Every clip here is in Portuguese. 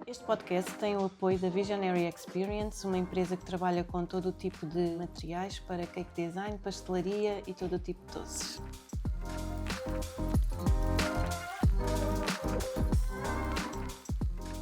Este podcast tem o apoio da Visionary Experience, uma empresa que trabalha com todo o tipo de materiais para cake design, pastelaria e todo o tipo de doces.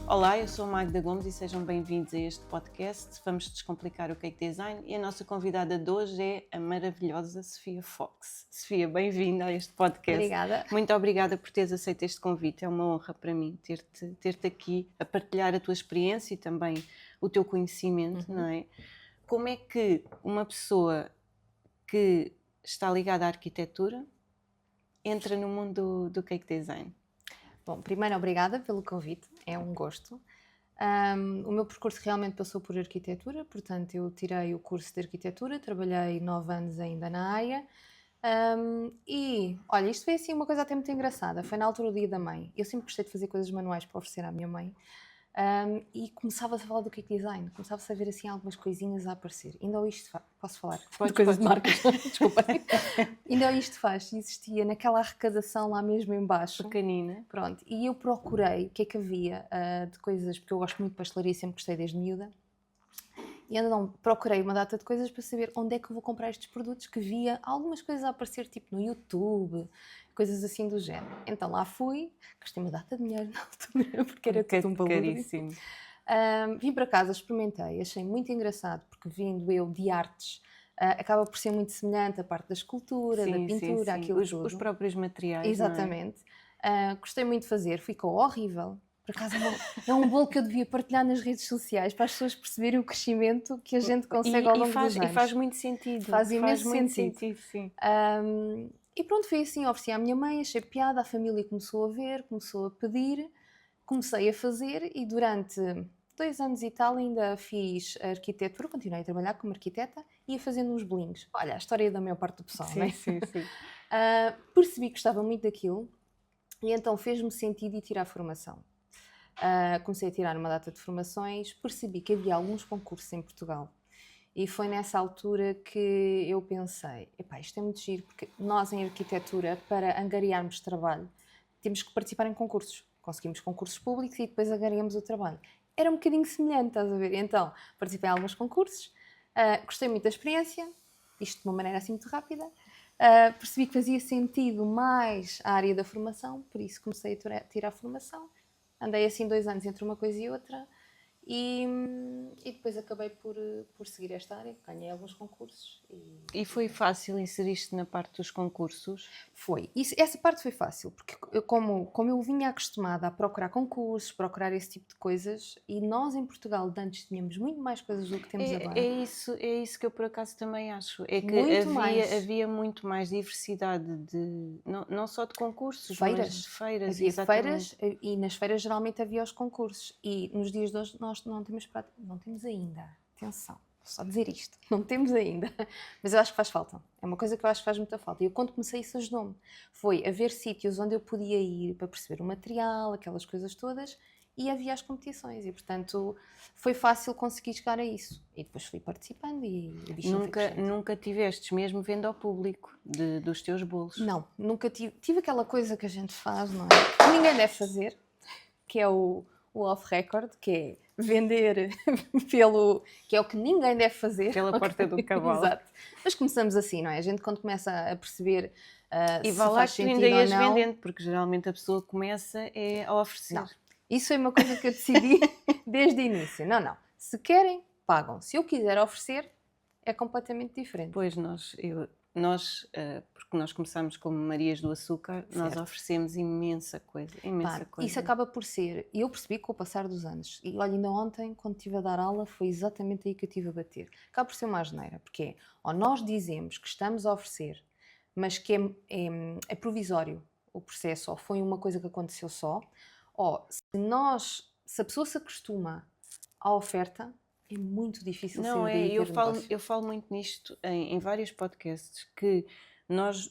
Olá, eu sou a Magda Gomes e sejam bem-vindos a este podcast. Vamos descomplicar o cake design e a nossa convidada de hoje é a maravilhosa Sofia Fox. Sofia, bem-vinda a este podcast. Obrigada. Muito obrigada por teres aceito este convite. É uma honra para mim ter-te aqui a partilhar a tua experiência e também o teu conhecimento, não é? Como é que uma pessoa que está ligada à arquitetura entra no mundo do cake design? Bom, primeiro, obrigada pelo convite, é um gosto. O meu percurso realmente passou por arquitetura, portanto eu tirei o curso de arquitetura, trabalhei 9 anos ainda na área e, olha, isto foi assim uma coisa até muito engraçada, foi na altura do Dia da Mãe. Eu sempre gostei de fazer coisas manuais para oferecer à minha mãe e começava-se a falar do cake design, começava-se a ver assim algumas coisinhas a aparecer. Ainda hoje isto posso falar? Pode, coisas de pode. marcas, desculpem. Ainda hoje isto faz, existia naquela arrecadação lá mesmo em baixo. Pequenina. Pronto, e eu procurei o que é que havia de coisas, porque eu gosto muito de pastelaria, sempre gostei desde miúda. E então procurei uma data de coisas para saber onde é que eu vou comprar estes produtos, que via algumas coisas a aparecer tipo no YouTube, coisas assim do género. Então lá fui, gastei uma data de dinheiro na altura, porque era tudo um valor caríssimo. Vim para casa, experimentei, achei muito engraçado, porque vindo eu de artes, acaba por ser muito semelhante a parte da escultura, da pintura, aquilo tudo. Os próprios materiais. Exatamente. Gostei muito de fazer, ficou horrível. Por acaso é um bolo que eu devia partilhar nas redes sociais para as pessoas perceberem o crescimento que a gente consegue ao longo dos anos. E faz muito sentido. Faz imenso muito sentido. Sim. E pronto, foi assim, ofereci à minha mãe, achei piada, a família começou a ver, começou a pedir, comecei a fazer e durante 2 anos e tal ainda fiz arquitetura, continuei a trabalhar como arquiteta e ia fazendo uns bolinhos. Olha, a história da maior parte do pessoal, não é? Sim. Percebi que gostava muito daquilo e então fez-me sentido ir tirar a formação. Comecei a tirar uma data de formações, percebi que havia alguns concursos em Portugal e foi nessa altura que eu pensei, epá, isto é muito giro, porque nós em arquitetura, para angariarmos trabalho, temos que participar em concursos. Conseguimos concursos públicos e depois angariamos o trabalho. Era um bocadinho semelhante, estás a ver? Então, participei em alguns concursos, gostei muito da experiência, isto de uma maneira assim muito rápida, percebi que fazia sentido mais a área da formação, por isso comecei a tirar a formação. Andei assim 2 anos entre uma coisa e outra e depois acabei por seguir esta área, ganhei alguns concursos. E foi fácil inserir-te na parte dos concursos? Foi. Essa parte foi fácil, porque como eu vinha acostumada a procurar concursos, procurar esse tipo de coisas, e nós em Portugal de antes tínhamos muito mais coisas do que temos agora. É isso que eu por acaso também acho. É que havia muito mais diversidade não só de concursos, mas de feiras. Havia exatamente. feiras e nas feiras geralmente havia os concursos. E nos dias de hoje nós não temos ainda. Atenção, vou só dizer isto. Não temos ainda. Mas eu acho que faz falta. É uma coisa que eu acho que faz muita falta. E eu quando comecei isso ajudou-me. Foi haver sítios onde eu podia ir para perceber o material, aquelas coisas todas, e havia as competições. E portanto foi fácil conseguir chegar a isso. E depois fui participando e Nunca tivestes mesmo venda ao público dos teus bolos? Não, nunca tive aquela coisa que a gente faz, não é? Que ninguém deve fazer, que é o off-record, que é vender que é o que ninguém deve fazer. Pela porta do cavalo. Exato. Mas começamos assim, não é? A gente quando começa a perceber e se vá lá faz que sentido ainda ias ou não. vendendo, porque geralmente a pessoa começa a oferecer. Não, isso foi uma coisa que eu decidi desde o início. Não. Se querem, pagam. Se eu quiser oferecer, é completamente diferente. Pois porque nós começámos como Marias do Açúcar, certo. Nós oferecemos imensa coisa. Isso acaba por ser, e eu percebi com o passar dos anos, e olha, ainda ontem, quando estive a dar aula, foi exatamente aí que eu estive a bater. Acaba por ser uma asneira, porque é, ou nós dizemos que estamos a oferecer, mas que é provisório o processo, ou foi uma coisa que aconteceu só, ou se a pessoa se acostuma à oferta, é muito difícil sair daí e ter negócio. Eu falo muito nisto em vários podcasts, que nós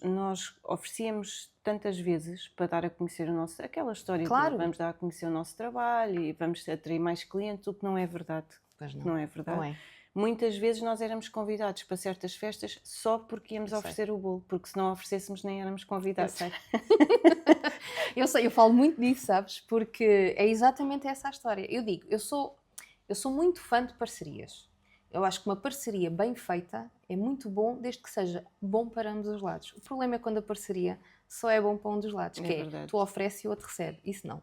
oferecíamos tantas vezes para dar a conhecer aquela história, claro. Vamos dar a conhecer o nosso trabalho e vamos atrair mais clientes, o que não é verdade. Pois não. Não é verdade. Não é. muitas vezes nós éramos convidados para certas festas só porque íamos Eu sei. oferecer o bolo, porque se não oferecêssemos nem éramos Eu convidados. sei. Eu sei, eu falo muito disso, sabes? Porque é exatamente essa a história. Eu digo, eu sou muito fã de parcerias. Eu acho que uma parceria bem feita é muito bom, desde que seja bom para ambos os lados. O problema é quando a parceria só é bom para um dos lados, É que é verdade. tu ofereces e o outro recebe. Isso não.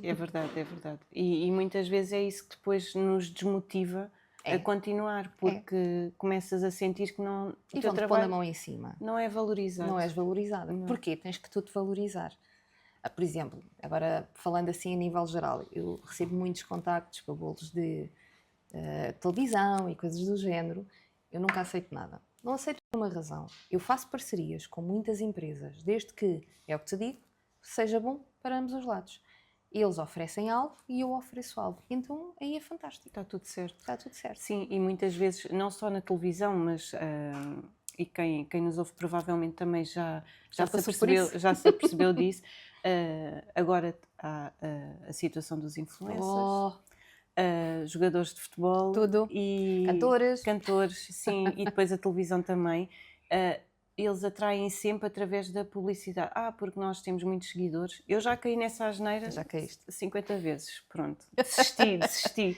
É verdade, é verdade. E muitas vezes é isso que depois nos desmotiva É. a continuar, porque começas a sentir que não, o E teu vão-te pondo a trabalho mão em cima. não é valorizado. Não és valorizada. Não. Porquê? Tens que tu te valorizar. Por exemplo, agora falando assim a nível geral, eu recebo muitos contactos para bolos de televisão e coisas do género. Eu nunca aceito nada. Não aceito por uma razão. Eu faço parcerias com muitas empresas, desde que, é o que te digo, seja bom para ambos os lados. Eles oferecem algo e eu ofereço algo. Então aí é fantástico. Está tudo certo. Está tudo certo. Sim, e muitas vezes, não só na televisão, mas e quem nos ouve provavelmente também já se passou por apercebeu, isso. já se apercebeu disso. Agora há a situação dos influencers, Oh, jogadores de futebol tudo. e Cantores. sim, e depois a televisão também. Eles atraem sempre através da publicidade. Porque nós temos muitos seguidores. Eu já caí nessa asneira Já caíste. 50 vezes. Pronto, desisti.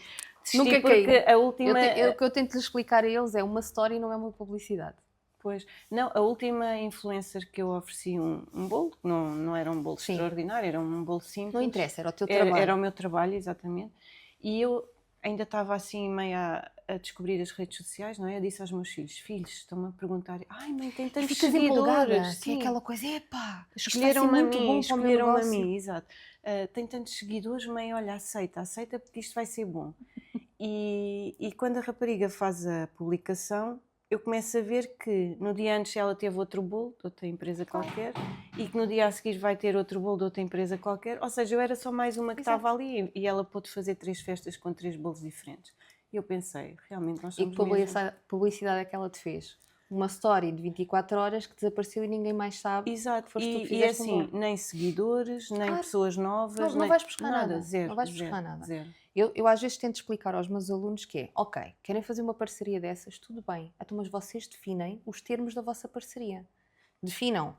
Nunca porque caí. a última... O que eu tento lhes explicar a eles é uma story, não é uma publicidade. Pois, não, a última influencer que eu ofereci um bolo, não era um bolo Sim. extraordinário, era um bolo simples. Não interessa, era o teu trabalho. Era o meu trabalho, exatamente. E eu ainda estava assim meio a descobrir as redes sociais, não é? Eu disse aos meus filhos, estão-me a perguntar, ai mãe, tem tantos Ficas seguidores. empolgada, Sim. que é aquela coisa, epá, Escolheram-me a mim, bom para o meu negócio. exato. Tem tantos seguidores, mãe, olha, aceita porque isto vai ser bom. E quando a rapariga faz a publicação, eu começo a ver que no dia antes ela teve outro bolo de outra empresa qualquer e que no dia a seguir vai ter outro bolo de outra empresa qualquer. Ou seja, eu era só mais uma que estava ali e ela pôde fazer 3 festas com 3 bolos diferentes. E eu pensei, realmente nós E somos que mesmo... publicidade é que ela te fez? Uma story de 24 horas que desapareceu e ninguém mais sabe. Exato, Foste tu que e fizeste um assim, bolo. nem seguidores, nem Claro. pessoas novas, Não nem... vais buscar nada. Zero, Não vais zero, buscar nada. zero. Eu às vezes tento explicar aos meus alunos que é, ok, querem fazer uma parceria dessas, tudo bem, então, mas vocês definem os termos da vossa parceria. Definam,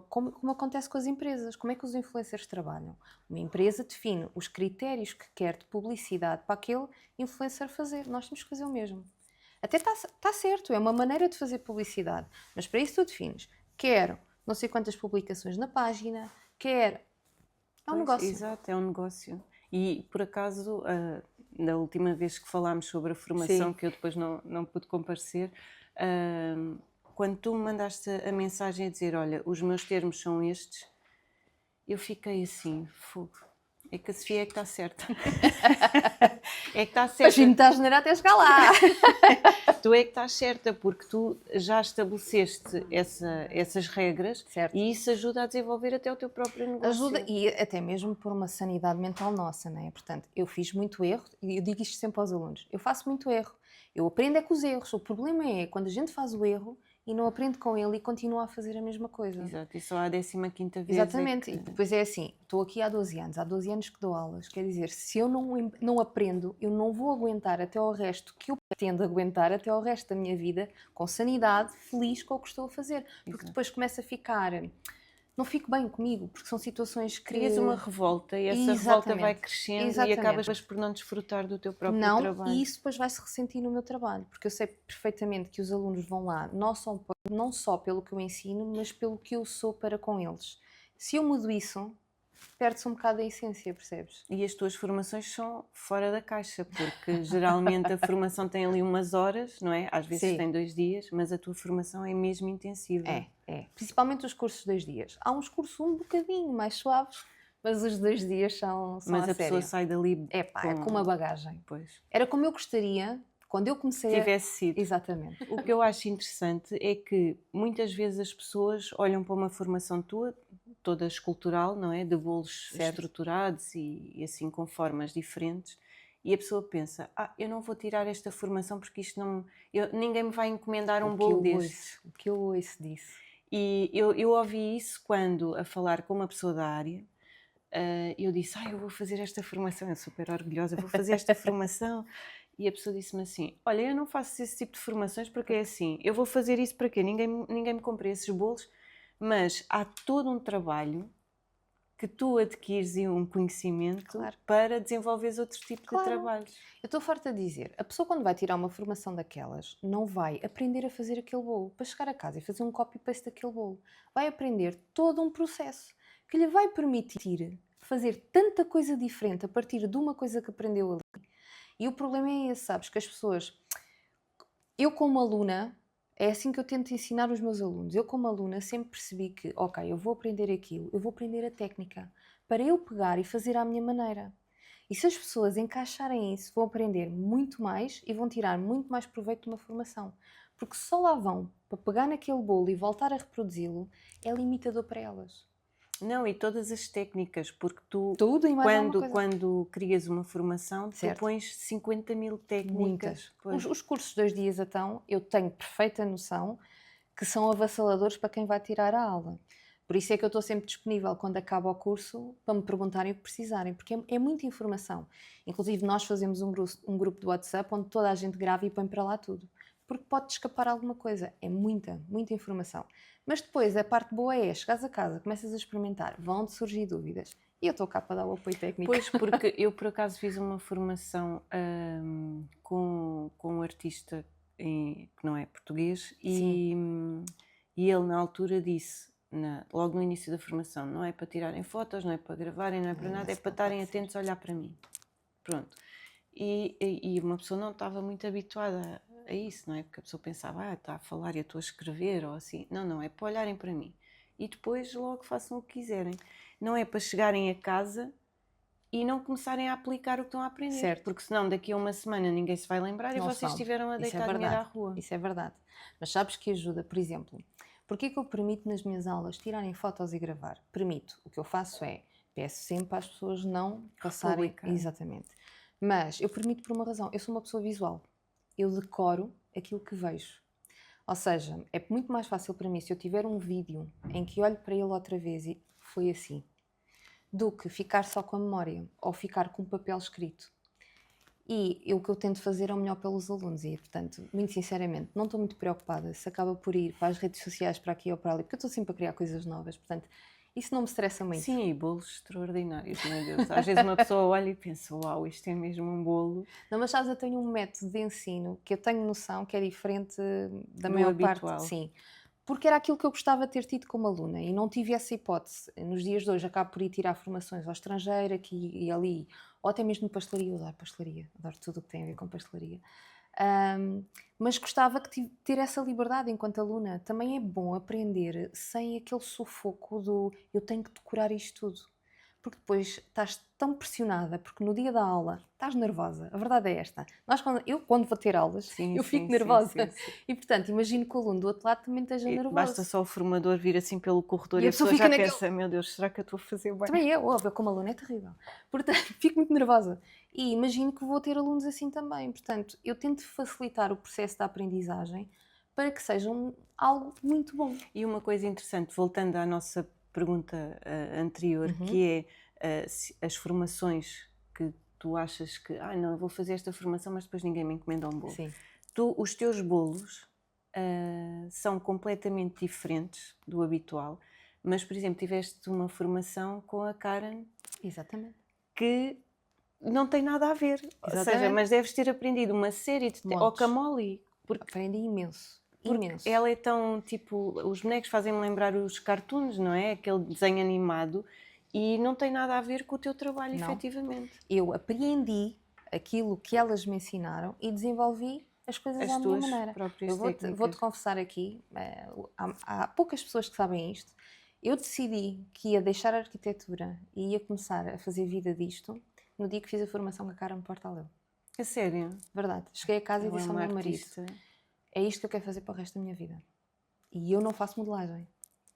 como acontece com as empresas, como é que os influencers trabalham? Uma empresa define os critérios que quer de publicidade para aquele influencer fazer. Nós temos que fazer o mesmo. Até está certo, é uma maneira de fazer publicidade, mas para isso tu defines, quero não sei quantas publicações na página, É um negócio. Exato, é um negócio. E, por acaso, na última vez que falámos sobre a formação, Sim. que eu depois não pude comparecer, quando tu me mandaste a mensagem a dizer, olha, os meus termos são estes, eu fiquei assim, fogo. É que a Sofia é que está certa. É que está certa. Mas me estás a generar até chegar lá. Tu é que estás certa, porque tu já estabeleceste essas regras, Certo. e isso ajuda a desenvolver até o teu próprio negócio. Ajuda, e até mesmo por uma sanidade mental nossa, não é? Portanto, eu fiz muito erro, e eu digo isto sempre aos alunos, eu faço muito erro, eu aprendo com os erros, o problema é quando a gente faz o erro e não aprende com ele e continua a fazer a mesma coisa. Exato, e só a 15ª vez. Exatamente, e depois é assim, estou aqui há 12 anos que dou aulas, quer dizer, se eu não aprendo, eu não vou aguentar até ao resto que eu pretendo aguentar até ao resto da minha vida, com sanidade, feliz com o que estou a fazer, porque depois começa a ficar... Não fico bem comigo, porque são situações que... Crias uma revolta e essa revolta vai crescendo e acabas por não desfrutar do teu próprio trabalho. E isso depois vai se ressentir no meu trabalho, porque eu sei perfeitamente que os alunos vão lá não só pelo que eu ensino, mas pelo que eu sou para com eles. Se eu mudo isso, perde-se um bocado a essência, percebes? E as tuas formações são fora da caixa, porque geralmente a formação tem ali umas horas, não é? Às vezes tem 2 dias, mas a tua formação é mesmo intensiva. É. Principalmente os cursos de 2 dias. Há uns cursos um bocadinho mais suaves, mas os 2 dias são mas a a pessoa sai dali é com uma bagagem. Pois. Era como eu gostaria, quando eu comecei tivesse sido. Exatamente. O que eu acho interessante é que muitas vezes as pessoas olham para uma formação tua, toda escultural, não é? De bolos estruturados e assim com formas diferentes, e a pessoa pensa, eu não vou tirar esta formação porque isto não... ninguém me vai encomendar um bolo destes. O que eu ouço disso. E eu ouvi isso quando, a falar com uma pessoa da área, eu disse, eu vou fazer esta formação, eu super orgulhosa, vou fazer esta formação. e a pessoa disse-me assim, olha, eu não faço esse tipo de formações porque é assim, eu vou fazer isso para quê? Ninguém me compra esses bolos, mas há todo um trabalho que tu adquires e um conhecimento para desenvolveres outro tipo de trabalhos. Eu estou farta de dizer, a pessoa quando vai tirar uma formação daquelas, não vai aprender a fazer aquele bolo, para chegar a casa e fazer um copy-paste daquele bolo. Vai aprender todo um processo que lhe vai permitir fazer tanta coisa diferente a partir de uma coisa que aprendeu ali. E o problema é esse, sabes, que as pessoas... Eu como aluna, é assim que eu tento ensinar os meus alunos. Eu como aluna sempre percebi que, ok, eu vou aprender aquilo, eu vou aprender a técnica, para eu pegar e fazer à minha maneira. E se as pessoas encaixarem isso, vão aprender muito mais e vão tirar muito mais proveito de uma formação. Porque só lá vão para pegar naquele bolo e voltar a reproduzi-lo, é limitador para elas. Não, e todas as técnicas, porque tu, Tudo e mais quando crias uma formação, tu pões 50 mil técnicas. Os cursos 2 dias então, eu tenho perfeita noção que são avassaladores para quem vai tirar a aula. Por isso é que eu estou sempre disponível quando acaba o curso para me perguntarem o que precisarem, porque é muita informação. Inclusive nós fazemos um grupo do WhatsApp onde toda a gente grava e põe para lá tudo. Porque pode escapar alguma coisa. É muita informação. Mas depois a parte boa é, chegares a casa, começas a experimentar, vão-te surgir dúvidas. E eu estou cá para dar o apoio técnico. Pois, porque eu por acaso fiz uma formação com um artista que não é português e ele na altura disse, logo no início da formação, não é para tirarem fotos, não é para gravarem, não é para nada, é para estarem atentos a olhar para mim. Pronto. E uma pessoa não estava muito habituada a isso, não é? Porque a pessoa pensava, está a falar e eu estou a escrever ou assim. Não, é para olharem para mim. E depois logo façam o que quiserem. Não é para chegarem a casa e não começarem a aplicar o que estão a aprender. Certo. Porque senão daqui a uma semana ninguém se vai lembrar e vocês estiveram a deitar dinheiro à rua. Isso é verdade. Mas sabes que ajuda, por exemplo, porquê que eu permito nas minhas aulas tirarem fotos e gravar? Permito. O que eu faço é, peço sempre às pessoas não passarem... Exatamente. Mas eu permito por uma razão. Eu sou uma pessoa visual. Eu decoro aquilo que vejo. Ou seja, é muito mais fácil para mim se eu tiver um vídeo em que olho para ele outra vez e foi assim, do que ficar só com a memória ou ficar com um papel escrito. E o que eu tento fazer é o melhor pelos alunos e, portanto, muito sinceramente, não estou muito preocupada se acaba por ir para as redes sociais, para aqui ou para ali, porque eu estou sempre a criar coisas novas, portanto, isso não me estressa muito. Sim, e bolos extraordinários, meu Deus. Às vezes uma pessoa olha e pensa, uau, isto é mesmo um bolo. Não, mas sabes, eu tenho um método de ensino que eu tenho noção que é diferente da maior parte. Sim, porque era aquilo que eu gostava de ter tido como aluna e não tive essa hipótese. Nos dias de hoje acabo por ir tirar formações ao estrangeiro, aqui e ali, ou até mesmo pastelaria. Eu adoro pastelaria, adoro tudo o que tem a ver com pastelaria. Mas gostava de ter essa liberdade enquanto aluna. Também é bom aprender sem aquele sufoco do eu tenho que decorar isto tudo. Porque depois estás tão pressionada, porque no dia da aula estás nervosa. A verdade é esta. Eu, quando vou ter aulas, eu fico nervosa. Sim. E, portanto, imagino que o aluno do outro lado também esteja nervoso. Basta só o formador vir assim pelo corredor e a pessoa já pensa, meu Deus, será que eu estou a fazer bem? Também óbvio, como aluna é terrível. Portanto, fico muito nervosa. E imagino que vou ter alunos assim também. Portanto, eu tento facilitar o processo da aprendizagem para que seja algo muito bom. E uma coisa interessante, voltando à nossa pergunta anterior, que é as formações que tu achas que não, eu vou fazer esta formação, mas depois ninguém me encomenda um bolo. Sim. Os teus bolos são completamente diferentes do habitual, mas, por exemplo, tiveste uma formação com a Karen. Exatamente. Que não tem nada a ver. Ou seja, mas deves ter aprendido uma série de... Ou com a Molly. Aprendi imenso. Porque ela é tão, tipo, os bonecos fazem-me lembrar os cartoons, não é? Aquele desenho animado, e não tem nada a ver com o teu trabalho, efetivamente. Eu apreendi aquilo que elas me ensinaram e desenvolvi as coisas à minha maneira. Eu vou-te confessar aqui, há poucas pessoas que sabem isto, eu decidi que ia deixar a arquitetura e ia começar a fazer vida disto no dia que fiz a formação com a Karen Portaleu. É sério? Verdade. Cheguei a casa e disse ao meu marido, é isto que eu quero fazer para o resto da minha vida. E eu não faço modelagem.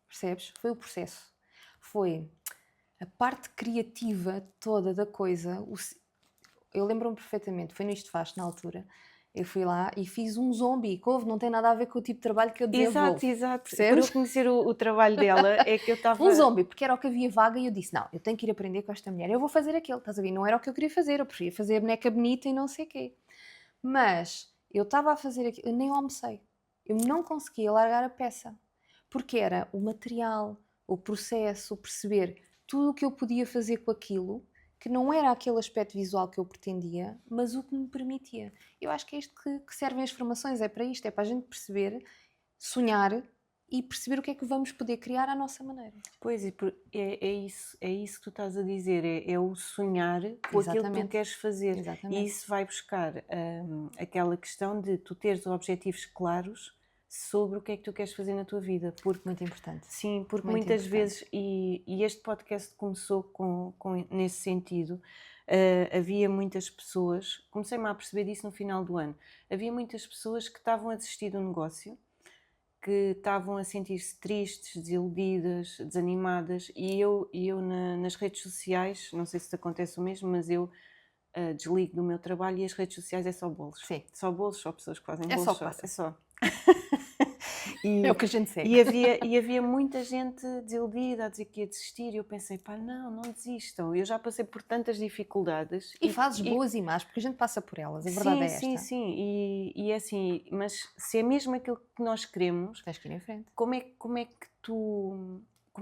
Percebes? Foi o processo. Foi a parte criativa toda da coisa. Eu lembro-me perfeitamente, foi no Isto Faz, na altura. Eu fui lá e fiz um zombie, que não tem nada a ver com o tipo de trabalho que eu desenvolvo. Exato. Percebes? Por eu conhecer o trabalho dela, é que eu estava... Um zombie, porque era o que havia vaga e eu disse, não, eu tenho que ir aprender com esta mulher, eu vou fazer aquilo, estás a ver? Não era o que eu queria fazer, eu preferia fazer a boneca bonita e não sei o quê. Mas eu estava a fazer aquilo, eu nem almocei. Eu não conseguia largar a peça. Porque era o material, o processo, perceber tudo o que eu podia fazer com aquilo, que não era aquele aspecto visual que eu pretendia, mas o que me permitia. Eu acho que é isto que servem as formações, é para isto, é para a gente perceber, sonhar e perceber o que é que vamos poder criar à nossa maneira. Pois, é isso que tu estás a dizer, é o sonhar com aquilo que tu queres fazer. Exatamente. E isso vai buscar aquela questão de tu teres objetivos claros sobre o que é que tu queres fazer na tua vida. Porque, muito importante. Sim, porque Muito muitas importante. vezes, e este podcast começou nesse sentido, havia muitas pessoas, comecei-me a perceber disso no final do ano, havia muitas pessoas que estavam a desistir do negócio, que estavam a sentir-se tristes, desiludidas, desanimadas, e eu nas redes sociais, não sei se te acontece o mesmo, mas eu desligo do meu trabalho e as redes sociais é só bolos. Sim. Só bolos, só pessoas que fazem É bolos. só É só. É o que a gente segue. E havia muita gente desiludida a dizer que ia desistir, e eu pensei, pá, não desistam, eu já passei por tantas dificuldades. E fases boas e más, porque a gente passa por elas, a sim, verdade é esta. Sim, e é assim, mas se é mesmo aquilo que nós queremos, tens que ir em frente. como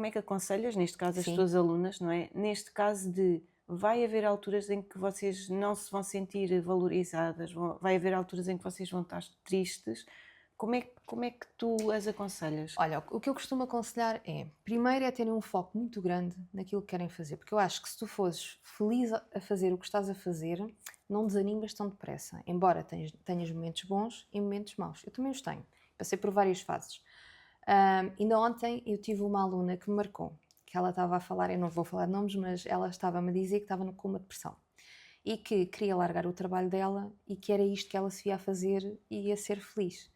é que aconselhas, neste caso, as Sim. tuas alunas, não é? Neste caso de vai haver alturas em que vocês não se vão sentir valorizadas, vai haver alturas em que vocês vão estar tristes. Como é que tu as aconselhas? Olha, o que eu costumo aconselhar é, primeiro é terem um foco muito grande naquilo que querem fazer, porque eu acho que se tu fores feliz a fazer o que estás a fazer, não desanimas tão depressa, embora tenhas momentos bons e momentos maus. Eu também os tenho, passei por várias fases. Ainda ontem eu tive uma aluna que me marcou, que ela estava a falar, eu não vou falar de nomes, mas ela estava-me a dizer que estava com uma depressão e que queria largar o trabalho dela e que era isto que ela se ia a fazer e ia ser feliz.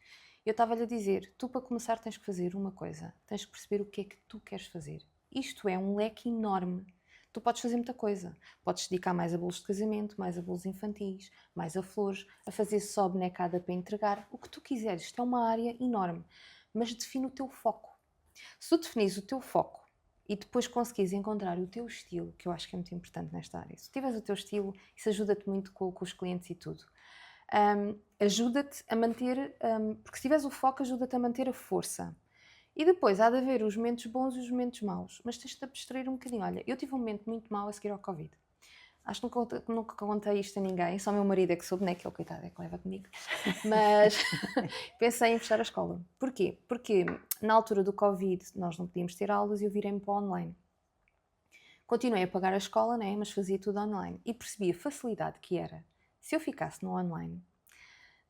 Eu estava-lhe a dizer, tu para começar tens que fazer uma coisa, tens que perceber o que é que tu queres fazer. Isto é um leque enorme. Tu podes fazer muita coisa. Podes dedicar mais a bolos de casamento, mais a bolos infantis, mais a flores, a fazer só bonecada para entregar, o que tu quiseres. Isto é uma área enorme. Mas define o teu foco. Se tu definis o teu foco e depois conseguires encontrar o teu estilo, que eu acho que é muito importante nesta área, se tiveres o teu estilo, isso ajuda-te muito com os clientes e tudo. Ajuda-te a manter, porque se tiveres o foco, ajuda-te a manter a força. E depois há de haver os momentos bons e os momentos maus, mas tens de abstrair um bocadinho. Olha, eu tive um momento muito mau a seguir ao Covid. Acho que nunca contei isto a ninguém, só o meu marido é que soube, não é que ele, coitado, é que leva comigo. Mas pensei em fechar a escola. Porquê? Porque na altura do Covid nós não podíamos ter aulas e eu virei-me para o online. Continuei a pagar a escola, né, mas fazia tudo online. E percebi a facilidade que era. Se eu ficasse no online,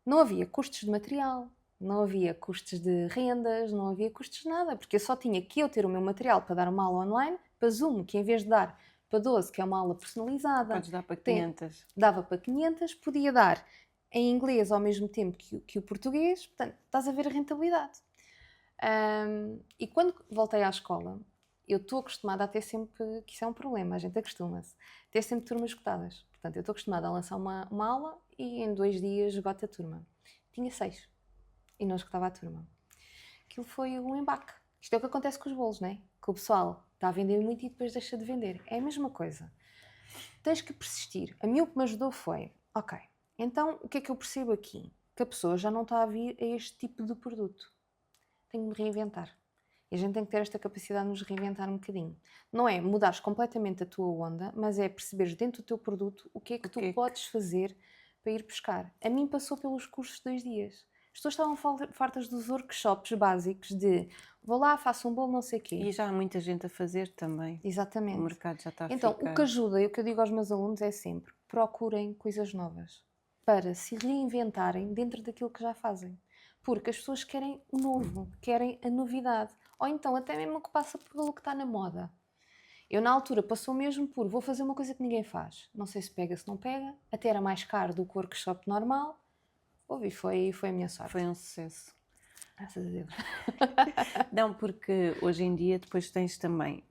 não havia custos de material, não havia custos de rendas, não havia custos de nada, porque eu só tinha que eu ter o meu material para dar uma aula online, para Zoom, que em vez de dar para 12, que é uma aula personalizada, podes dar para 500. Dava para 500, podia dar em inglês ao mesmo tempo que o português, portanto, estás a ver a rentabilidade. E quando voltei à escola, eu estou acostumada a ter sempre, que isso é um problema, a gente acostuma-se, ter sempre turmas esgotadas. Portanto, eu estou acostumada a lançar uma aula e em 2 dias esgota a turma. Tinha 6 e não esgotava a turma. Aquilo foi um embaque. Isto é o que acontece com os bolos, não é? Que o pessoal está a vender muito e depois deixa de vender. É a mesma coisa. Tens que persistir. A mim o que me ajudou foi, ok, então o que é que eu percebo aqui? Que a pessoa já não está a vir a este tipo de produto. Tenho de me reinventar. E a gente tem que ter esta capacidade de nos reinventar um bocadinho. Não é mudares completamente a tua onda, mas é perceberes dentro do teu produto o que é que tu podes fazer para ir buscar. A mim passou pelos cursos de 2 dias. As pessoas estavam fartas dos workshops básicos de vou lá, faço um bolo, não sei o quê. E já há muita gente a fazer também. Exatamente. O mercado já está a então, ficar... o que ajuda e o que eu digo aos meus alunos é sempre procurem coisas novas para se reinventarem dentro daquilo que já fazem. Porque as pessoas querem o novo, querem a novidade. Ou então até mesmo o que passa pelo que está na moda. Eu na altura passou mesmo por vou fazer uma coisa que ninguém faz. Não sei se pega, se não pega. Até era mais caro do que o workshop normal. Ouvi, foi a minha sorte. Foi um sucesso. Graças a Deus. Não, porque hoje em dia depois tens também,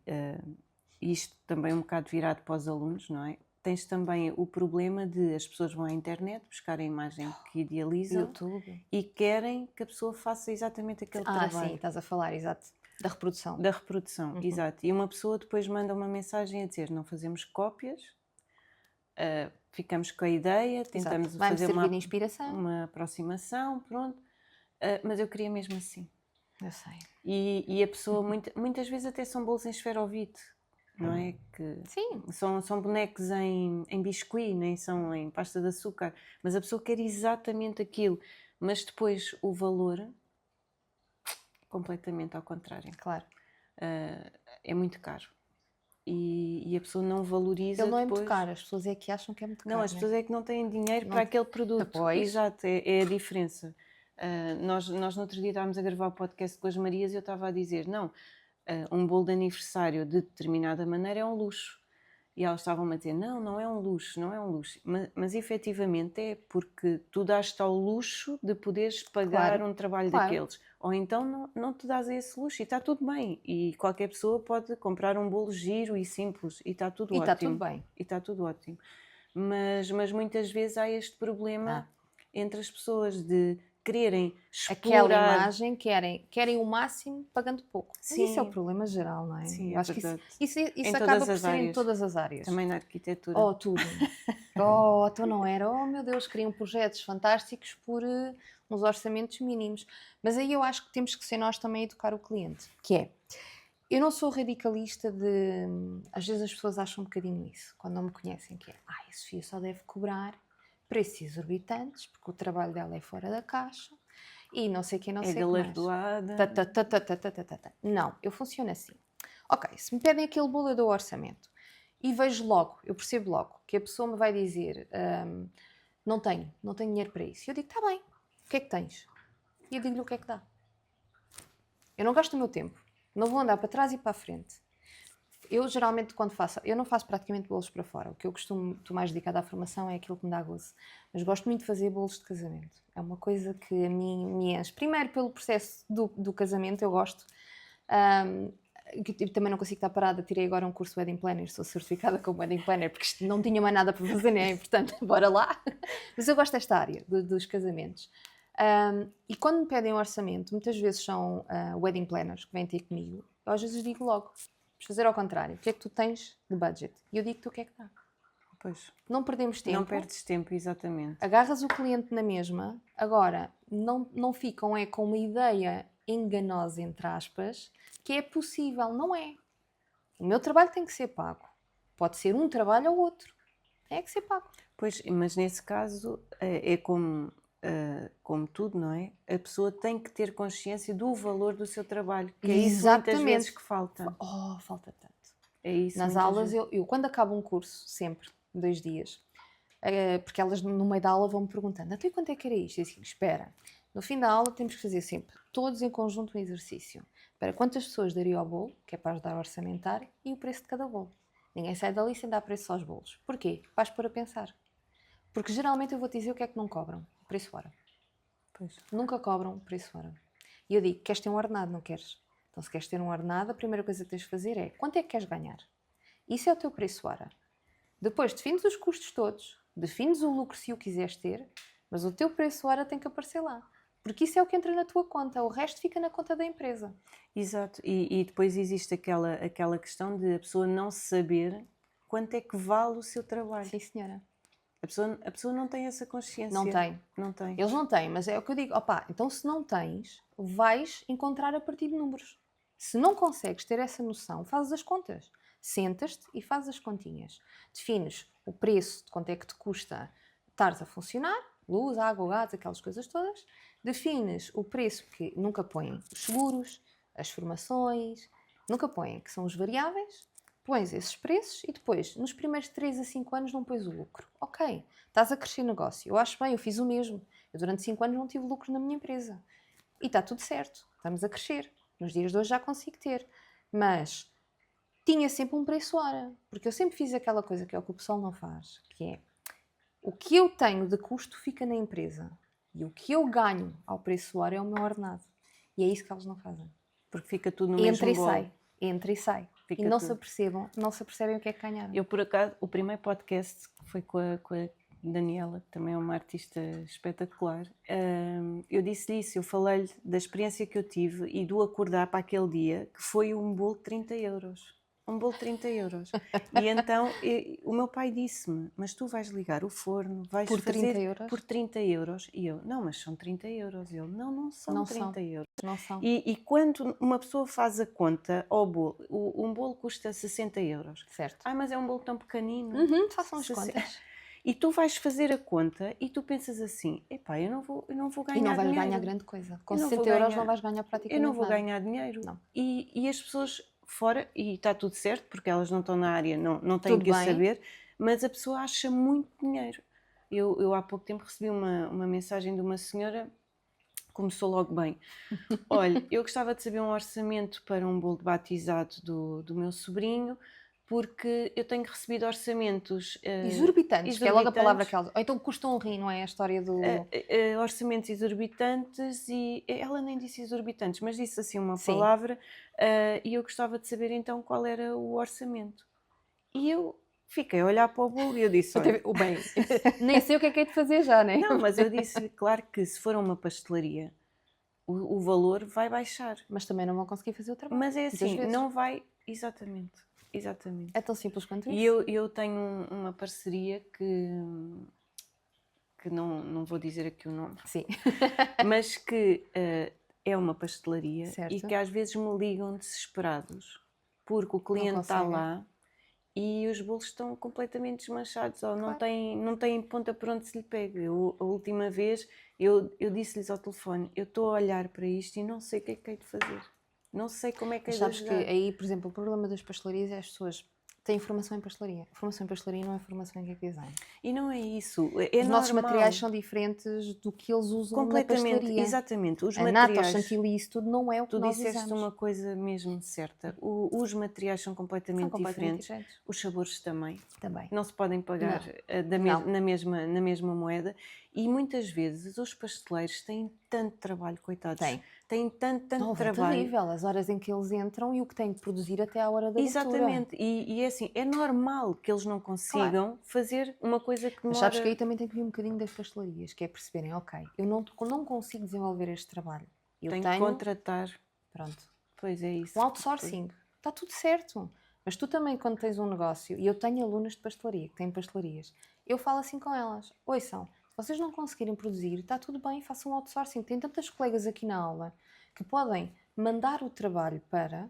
isto também um bocado virado para os alunos, não é? Tens também o problema de as pessoas vão à internet buscar a imagem que idealizam YouTube. e querem que a pessoa faça exatamente aquele trabalho. Sim, estás a falar, exato. Da reprodução. Da reprodução, exato. E uma pessoa depois manda uma mensagem a dizer não fazemos cópias, ficamos com a ideia, tentamos Exato. Vai-me fazer servir de inspiração. uma aproximação, pronto. Mas eu queria mesmo assim. Eu sei. E a pessoa, muitas vezes até são bolos em esferovite, não é? Que Sim. são bonecos em biscuit, nem são em pasta de açúcar. Mas a pessoa quer exatamente aquilo. Mas depois o valor, completamente ao contrário. Claro. É muito caro. E a pessoa não valoriza Ele não é depois. muito caro, as pessoas é que acham que é muito caro. Não, as pessoas é que não têm dinheiro Não- para aquele produto. Pois. Exato, é a diferença. Nós no outro dia estávamos a gravar o podcast com as Marias e eu estava a dizer, não, um bolo de aniversário de determinada maneira é um luxo. E elas estavam-me a dizer, não é um luxo, não é um luxo. Mas efetivamente é, porque tu dás-te ao luxo de poderes pagar Claro, um trabalho claro. daqueles. Ou então não te dás a esse luxo e está tudo bem. E qualquer pessoa pode comprar um bolo giro e simples e está tudo E ótimo. está tudo bem. E está tudo ótimo. Mas muitas vezes há este problema entre as pessoas de quererem explorar... Aquela imagem, querem o máximo pagando pouco. Mas Sim. isso é o problema geral, não é? Sim, Eu é acho que verdade. isso Em acaba todas por as ser em áreas. todas as áreas. Também na arquitetura. Oh, tudo. Então não era. Oh, meu Deus, criam projetos fantásticos por uns orçamentos mínimos. Mas aí eu acho que temos que ser nós também a educar o cliente. Que é, eu não sou radicalista de... Às vezes as pessoas acham um bocadinho isso, quando não me conhecem, que é, a Sofia só deve cobrar preços exorbitantes, porque o trabalho dela é fora da caixa, e não sei quem, não sei o que mais. galardoada. Não, eu funciono assim. Ok, se me pedem aquele bolo, eu dou o orçamento. E vejo logo, eu percebo logo, que a pessoa me vai dizer, não tenho dinheiro para isso. E eu digo, está bem, o que é que tens? E eu digo-lhe o que é que dá. Eu não gasto o meu tempo, não vou andar para trás e para a frente. Eu geralmente quando faço, eu não faço praticamente bolos para fora, o que eu costumo, estou mais dedicada à formação, é aquilo que me dá gozo. Mas gosto muito de fazer bolos de casamento. É uma coisa que a mim me enche. Primeiro pelo processo do casamento, eu gosto. Eu também não consigo estar parada, tirei agora um curso de Wedding Planner, sou certificada como Wedding Planner, porque isto não tinha mais nada para fazer, né? Portanto, bora lá. Mas eu gosto desta área dos casamentos. E quando me pedem um orçamento, muitas vezes são Wedding Planners que vêm ter comigo, eu às vezes digo logo, vamos fazer ao contrário, o que é que tu tens de budget? E eu digo-te o que é que dá. Pois. Não perdemos tempo. Não perdes tempo, exatamente. Agarras o cliente na mesma, agora não ficam com uma ideia enganosa, entre aspas, que é possível, não é. O meu trabalho tem que ser pago. Pode ser um trabalho ou outro. Tem que ser pago. Pois, mas nesse caso é como tudo, não é? A pessoa tem que ter consciência do valor do seu trabalho, que é isso muitas vezes que falta. Oh, falta tanto. É isso. Nas aulas, eu quando acabo um curso, sempre, 2 dias, porque elas no meio da aula vão-me perguntando, até quanto é que era isto? Eu digo, espera, no fim da aula temos que fazer sempre, todos em conjunto, um exercício. Para quantas pessoas daria ao bolo, que é para ajudar a orçamentar, e o preço de cada bolo. Ninguém sai dali sem dar preço aos bolos. Porquê? Vais pôr a pensar. Porque geralmente eu vou-te dizer o que é que não cobram. O preço hora. Pois. Nunca cobram o preço hora. E eu digo, queres ter um ordenado, não queres? Então se queres ter um ordenado, a primeira coisa que tens de fazer é, quanto é que queres ganhar? Isso é o teu preço hora. Depois defines os custos todos, defines o lucro se o quiseres ter, mas o teu preço hora tem que aparecer lá. Porque isso é o que entra na tua conta, o resto fica na conta da empresa. Exato, e depois existe aquela questão de a pessoa não saber quanto é que vale o seu trabalho. Sim, senhora. A pessoa não tem essa consciência. Não tem. Não tem. Eles não têm, mas é o que eu digo. Opa, então se não tens, vais encontrar a partir de números. Se não consegues ter essa noção, fazes as contas. Sentas-te e fazes as continhas. Defines o preço, de quanto é que te custa estares a funcionar, luz, água, gás, aquelas coisas todas. Defines o preço que nunca põem os seguros, as formações, nunca põem, que são os variáveis. Pões esses preços e depois, nos primeiros 3 a 5 anos, não pões o lucro. Ok, estás a crescer negócio. Eu acho bem, eu fiz o mesmo. Eu durante 5 anos não tive lucro na minha empresa. E está tudo certo, estamos a crescer. Nos dias de hoje já consigo ter. Mas tinha sempre um preço hora. Porque eu sempre fiz aquela coisa que é o que o pessoal não faz, que é o que eu tenho de custo fica na empresa. E o que eu ganho ao preço hora é o meu ordenado. E é isso que eles não fazem. Porque fica tudo no mesmo bolo. Entra e sai. Fica e não tudo. não se apercebem o que é que ganharam. Eu, por acaso, o primeiro podcast que foi com a Daniela, que também é uma artista espetacular, eu disse-lhe isso, eu falei-lhe da experiência que eu tive e do acordar para aquele dia, que foi um bolo de 30 euros. um bolo de 30 euros. E então o meu pai disse-me, mas tu vais ligar o forno, vais Por 30 fazer euros? por 30 euros. E eu, não, mas são 30 euros. E ele, não são Não 30 são. euros. Não são. E quando uma pessoa faz a conta ao bolo, um bolo custa 60 euros. Certo. Mas é um bolo tão pequenino. Façam as contas. E tu vais fazer a conta e tu pensas assim, epá, eu não vou ganhar E não vais dinheiro. ganhar grande coisa. Com Eu não 60 vou euros ganhar- não vais ganhar praticamente Eu não vou nada. ganhar dinheiro. Não. E as pessoas fora, e está tudo certo, porque elas não estão na área, não têm Tudo que o bem. saber, mas a pessoa acha muito dinheiro. Eu há pouco tempo recebi uma mensagem de uma senhora, começou logo bem. Olha, eu gostava de saber um orçamento para um bolo de batizado do meu sobrinho, porque eu tenho recebido orçamentos Exorbitantes, que é logo a palavra que ela... Ou então custa um rim, não é? A história do... orçamentos exorbitantes, e ela nem disse exorbitantes, mas disse assim uma Sim. palavra, e eu gostava de saber então qual era o orçamento. E eu fiquei a olhar para o bolo e eu disse, olha, O bem, nem sei o que é de fazer já, não é? não, mas eu disse, claro que se for a uma pastelaria, o valor vai baixar. Mas também não vão conseguir fazer o trabalho. Mas é muitas assim, vezes. não vai... Exatamente. É tão simples quanto isso. E eu tenho uma parceria que não vou dizer aqui o nome, Sim. mas que é uma pastelaria, Certo. e que às vezes me ligam desesperados porque o cliente está conseguem. lá e os bolos estão completamente desmanchados, ou não Claro. têm ponta por onde se lhe pegue. A última vez eu disse-lhes ao telefone, eu estou a olhar para isto e não sei o que é que hei de fazer. Não sei como é que é Mas de sabes que ajudar. aí, por exemplo, o problema das pastelarias é as pessoas têm formação em pastelaria. Formação em pastelaria não é formação em cake design. E não é isso. Os nossos materiais são diferentes do que eles usam na completamente, pastelaria. exatamente. Os A nata, o materiais, chantilly, isso tudo não é o que tu nós disseste usamos. uma coisa mesmo certa. Os materiais são completamente, diferentes. Os sabores também. Também. Não se podem pagar Não. na mesma moeda. E muitas vezes os pasteleiros têm tanto trabalho, coitados. Têm tanto É trabalho. terrível as horas em que eles entram e o que têm que produzir até à hora da abertura. Exatamente. E é assim, é normal que eles não consigam fazer uma coisa que demora... Mas sabes que aí também tem que vir um bocadinho das pastelarias, que é perceberem, ok, eu não consigo desenvolver este trabalho. Eu tenho que contratar. Pronto. Pois é isso. Um outsourcing. Está tudo certo. Mas tu também, quando tens um negócio, e eu tenho alunas de pastelaria, que têm pastelarias, eu falo assim com elas, ouçam, se vocês não conseguirem produzir, está tudo bem, façam um outsourcing. Tem tantas colegas aqui na aula que podem mandar o trabalho para...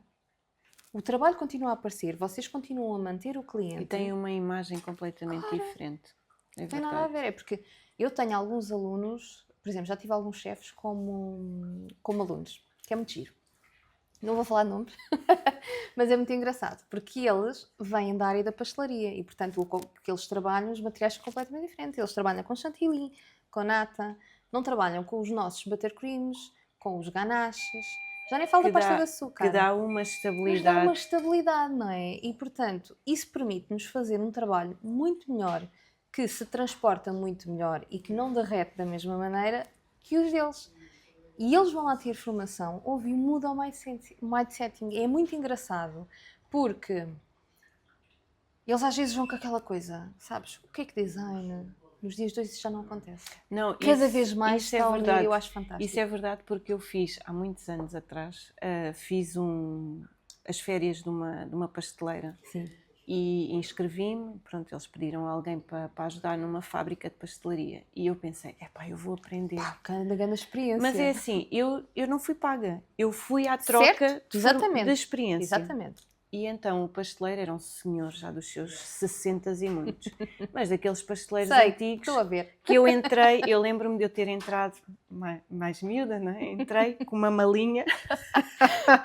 O trabalho continua a aparecer, vocês continuam a manter o cliente. E têm uma imagem completamente diferente. Não tem nada a ver, é porque eu tenho alguns alunos, por exemplo, já tive alguns chefes como alunos, que é muito giro. Não vou falar de nomes, mas é muito engraçado, porque eles vêm da área da pastelaria e, portanto, porque eles trabalham, os materiais são completamente diferentes. Eles trabalham com chantilly, com nata, não trabalham com os nossos buttercreams, com os ganaches, já nem falo da pasta de açúcar. Que dá uma estabilidade. Mas dá uma estabilidade, não é? E, portanto, isso permite-nos fazer um trabalho muito melhor, que se transporta muito melhor e que não derrete da mesma maneira que os deles. E eles vão lá ter formação, e muda o mindsetting. É muito engraçado, porque eles às vezes vão com aquela coisa, sabes, o que é que design? Nos dias de hoje isso já não acontece. Não, Cada vez mais isso está é verdade. eu acho fantástico. Isso é verdade, porque eu fiz, há muitos anos atrás, fiz as férias de uma pasteleira. Sim. E inscrevi-me, pronto, eles pediram alguém para ajudar numa fábrica de pastelaria. E eu pensei, eu vou aprender. Grande experiência. Mas é assim, eu não fui paga. Eu fui à troca de experiência. Exatamente. E então o pasteleiro era um senhor já dos seus 60 e muitos. Mas daqueles pasteleiros antigos. Estou a ver. Que eu entrei, eu lembro-me de eu ter entrado mais miúda, não é? Entrei com uma malinha.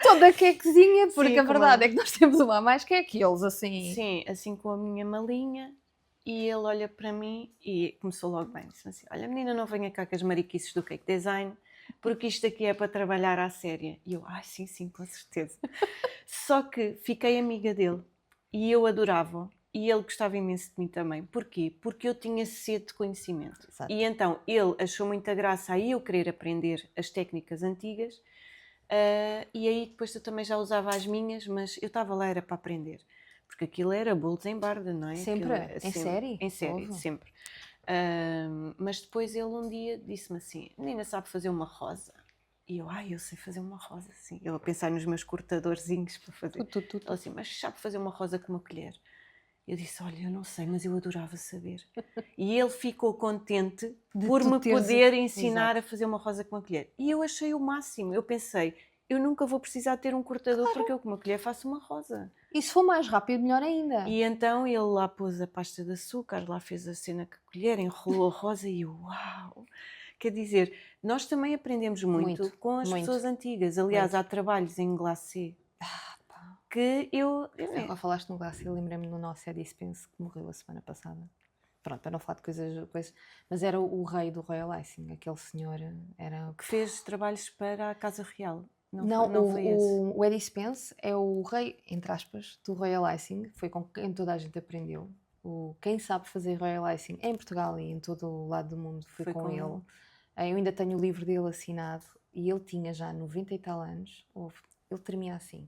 Toda quequezinha, porque Sim, a verdade é que nós temos uma a mais que é aqueles, assim. Sim, assim com a minha malinha. E ele olha para mim e começou logo bem. Disse assim, olha menina, não venha cá com as mariquices do cake design, porque isto aqui é para trabalhar à séria. E eu, sim, com certeza. Só que fiquei amiga dele e eu adorava. E ele gostava imenso de mim também. Porquê? Porque eu tinha sede de conhecimento. Exato. E então ele achou muita graça a eu querer aprender as técnicas antigas. E aí depois eu também já usava as minhas, mas eu estava lá era para aprender. Porque aquilo era bolos em barda, não é? Sempre? Em série? Em série, sempre. Mas depois ele um dia disse-me assim, menina, sabe fazer uma rosa? E eu sei fazer uma rosa assim. Eu a pensar nos meus cortadorzinhos para fazer. Ele assim, mas sabe fazer uma rosa com uma colher? Eu disse, olha, eu não sei, mas eu adorava saber. E ele ficou contente por me poder ensinar a fazer uma rosa com uma colher. E eu achei o máximo. Eu pensei, eu nunca vou precisar ter um cortador porque eu com uma colher faço uma rosa. E se for mais rápido, melhor ainda. E então ele lá pôs a pasta de açúcar, lá fez a cena com a colher, enrolou a rosa e eu, uau! Quer dizer, nós também aprendemos muito com as pessoas antigas. Aliás, há trabalhos em glacê que eu Agora falaste no glacê, lembrei-me do nosso Eddie Spence que morreu a semana passada. Pronto, para não falar de coisas, mas era o rei do Royal Icing, aquele senhor era... que fez trabalhos para a Casa Real. Não, foi esse. O Eddie Spence é o rei, entre aspas, do Royal Icing, foi com quem toda a gente aprendeu. Quem sabe fazer Royal Icing em Portugal e em todo o lado do mundo foi com ele. Eu ainda tenho o livro dele assinado e ele tinha já 90 e tal anos. Ele tremia assim,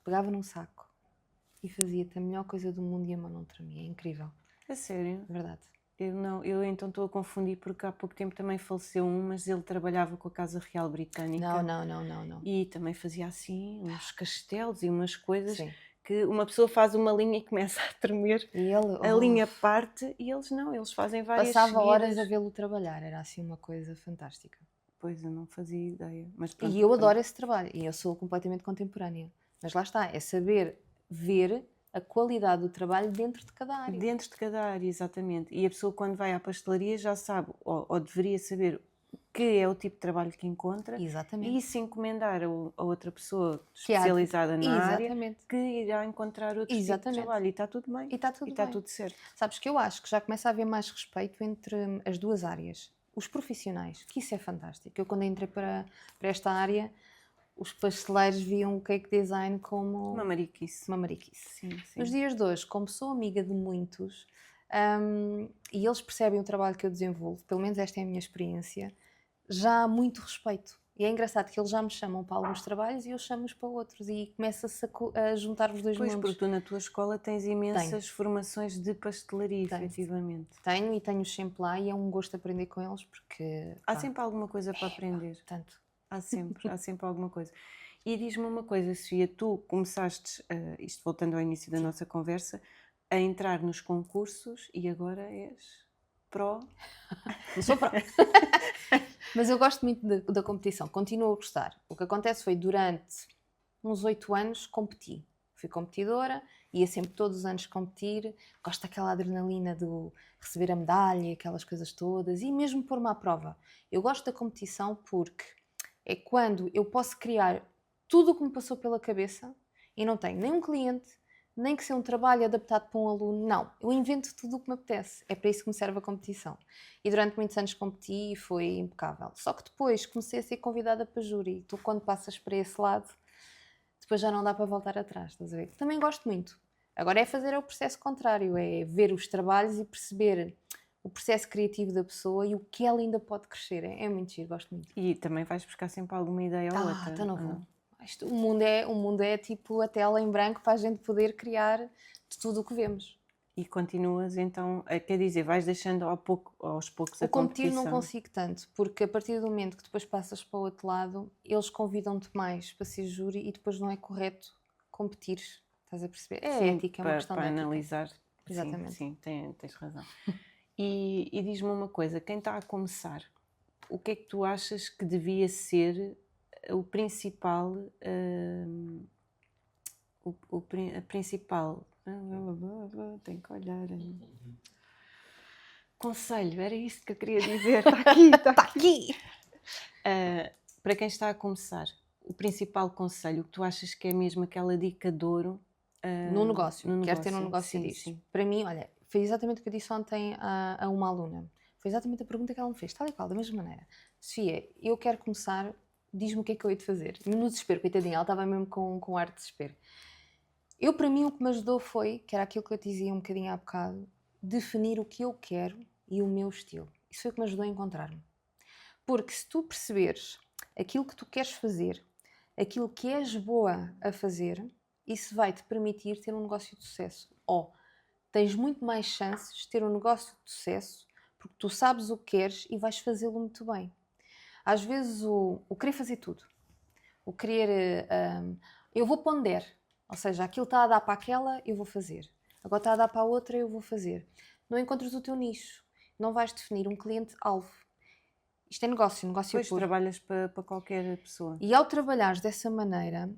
pegava num saco e fazia-te a melhor coisa do mundo e a mão não tremia. É incrível. É sério? É verdade. Eu então estou a confundir porque há pouco tempo também faleceu um, mas ele trabalhava com a Casa Real Britânica. Não. E também fazia assim uns castelos e umas coisas. Sim. Que uma pessoa faz uma linha e começa a tremer, e ele, a linha parte e eles não, eles fazem várias Passava seguidas. horas a vê-lo trabalhar, era assim uma coisa fantástica. Pois, eu não fazia ideia. Mas pronto, e eu adoro esse trabalho, e eu sou completamente contemporânea. Mas lá está, é saber ver a qualidade do trabalho dentro de cada área. Dentro de cada área, exatamente. E a pessoa quando vai à pastelaria já sabe, ou deveria saber, que é o tipo de trabalho que encontra. Exatamente. E se encomendar a outra pessoa especializada na área, que irá encontrar outro tipo de trabalho. E está tudo bem. E está tudo certo. Sabes que eu acho que já começa a haver mais respeito entre as duas áreas. Os profissionais, que isso é fantástico. Eu quando entrei para esta área, os pasteleiros viam o cake design como... Uma mariquice. Sim. Nos dias de hoje, como sou amiga de muitos, e eles percebem o trabalho que eu desenvolvo, pelo menos esta é a minha experiência, já há muito respeito. E é engraçado que eles já me chamam para alguns trabalhos e eu chamo-os para outros e começa-se a juntar os dois mundos. Pois, porque tu na tua escola tens imensas formações de pastelaria, efetivamente. Tenho sempre lá e é um gosto aprender com eles porque... Há sempre alguma coisa para aprender. Tanto. Há sempre alguma coisa. E diz-me uma coisa, Sofia, tu começaste, isto voltando ao início da nossa conversa, a entrar nos concursos e agora és pró. Não sou pró. Mas eu gosto muito da competição, continuo a gostar. O que acontece foi, durante uns 8 anos, competi. Fui competidora, ia sempre todos os anos competir, gosto daquela adrenalina de receber a medalha, aquelas coisas todas, e mesmo pôr-me à prova. Eu gosto da competição porque é quando eu posso criar tudo o que me passou pela cabeça e não tenho nem um cliente, nem que seja um trabalho adaptado para um aluno, não. Eu invento tudo o que me apetece. É para isso que me serve a competição. E durante muitos anos competi e foi impecável. Só que depois comecei a ser convidada para júri. Tu, quando passas para esse lado, depois já não dá para voltar atrás, estás a ver? Também gosto muito. Agora é fazer o processo contrário, é ver os trabalhos e perceber o processo criativo da pessoa e o que ela ainda pode crescer. É muito giro, gosto muito. E também vais buscar sempre alguma ideia ou outra. Então não vou. O mundo é tipo a tela em branco para a gente poder criar de tudo o que vemos. E continuas então, quer dizer, vais deixando aos poucos a competição. O competir não consigo tanto, porque a partir do momento que depois passas para o outro lado, eles convidam-te mais para ser júri e depois não é correto competir. Estás a perceber? É ética, é uma questão de ética. Para analisar. Exatamente. Sim, tens razão. E diz-me uma coisa, quem está a começar, o que é que tu achas que devia ser o principal, a principal, tenho que olhar, conselho, era isso que eu queria dizer, está aqui. Para quem está a começar, o principal conselho, o que tu achas que é mesmo aquela dica de ouro? No negócio, queres ter um negócio disto? Sim. Para mim, olha, foi exatamente o que eu disse ontem a uma aluna. Foi exatamente a pergunta que ela me fez, tal e qual, da mesma maneira. Sofia, eu quero começar, diz-me o que é que eu hei de fazer. No desespero, coitadinha, ela estava mesmo com ar de desespero. Para mim, o que me ajudou foi, que era aquilo que eu te dizia um bocadinho há bocado, definir o que eu quero e o meu estilo. Isso foi o que me ajudou a encontrar-me. Porque se tu perceberes aquilo que tu queres fazer, aquilo que és boa a fazer, isso vai-te permitir ter um negócio de sucesso. Tens muito mais chances de ter um negócio de sucesso porque tu sabes o que queres e vais fazê-lo muito bem. Às vezes o querer fazer tudo, o querer, eu vou ponder, ou seja, aquilo está a dar para aquela, eu vou fazer. Agora está a dar para a outra, eu vou fazer. Não encontras o teu nicho, não vais definir um cliente-alvo. Isto é negócio Depois puro. trabalhas para qualquer pessoa. E ao trabalhares dessa maneira,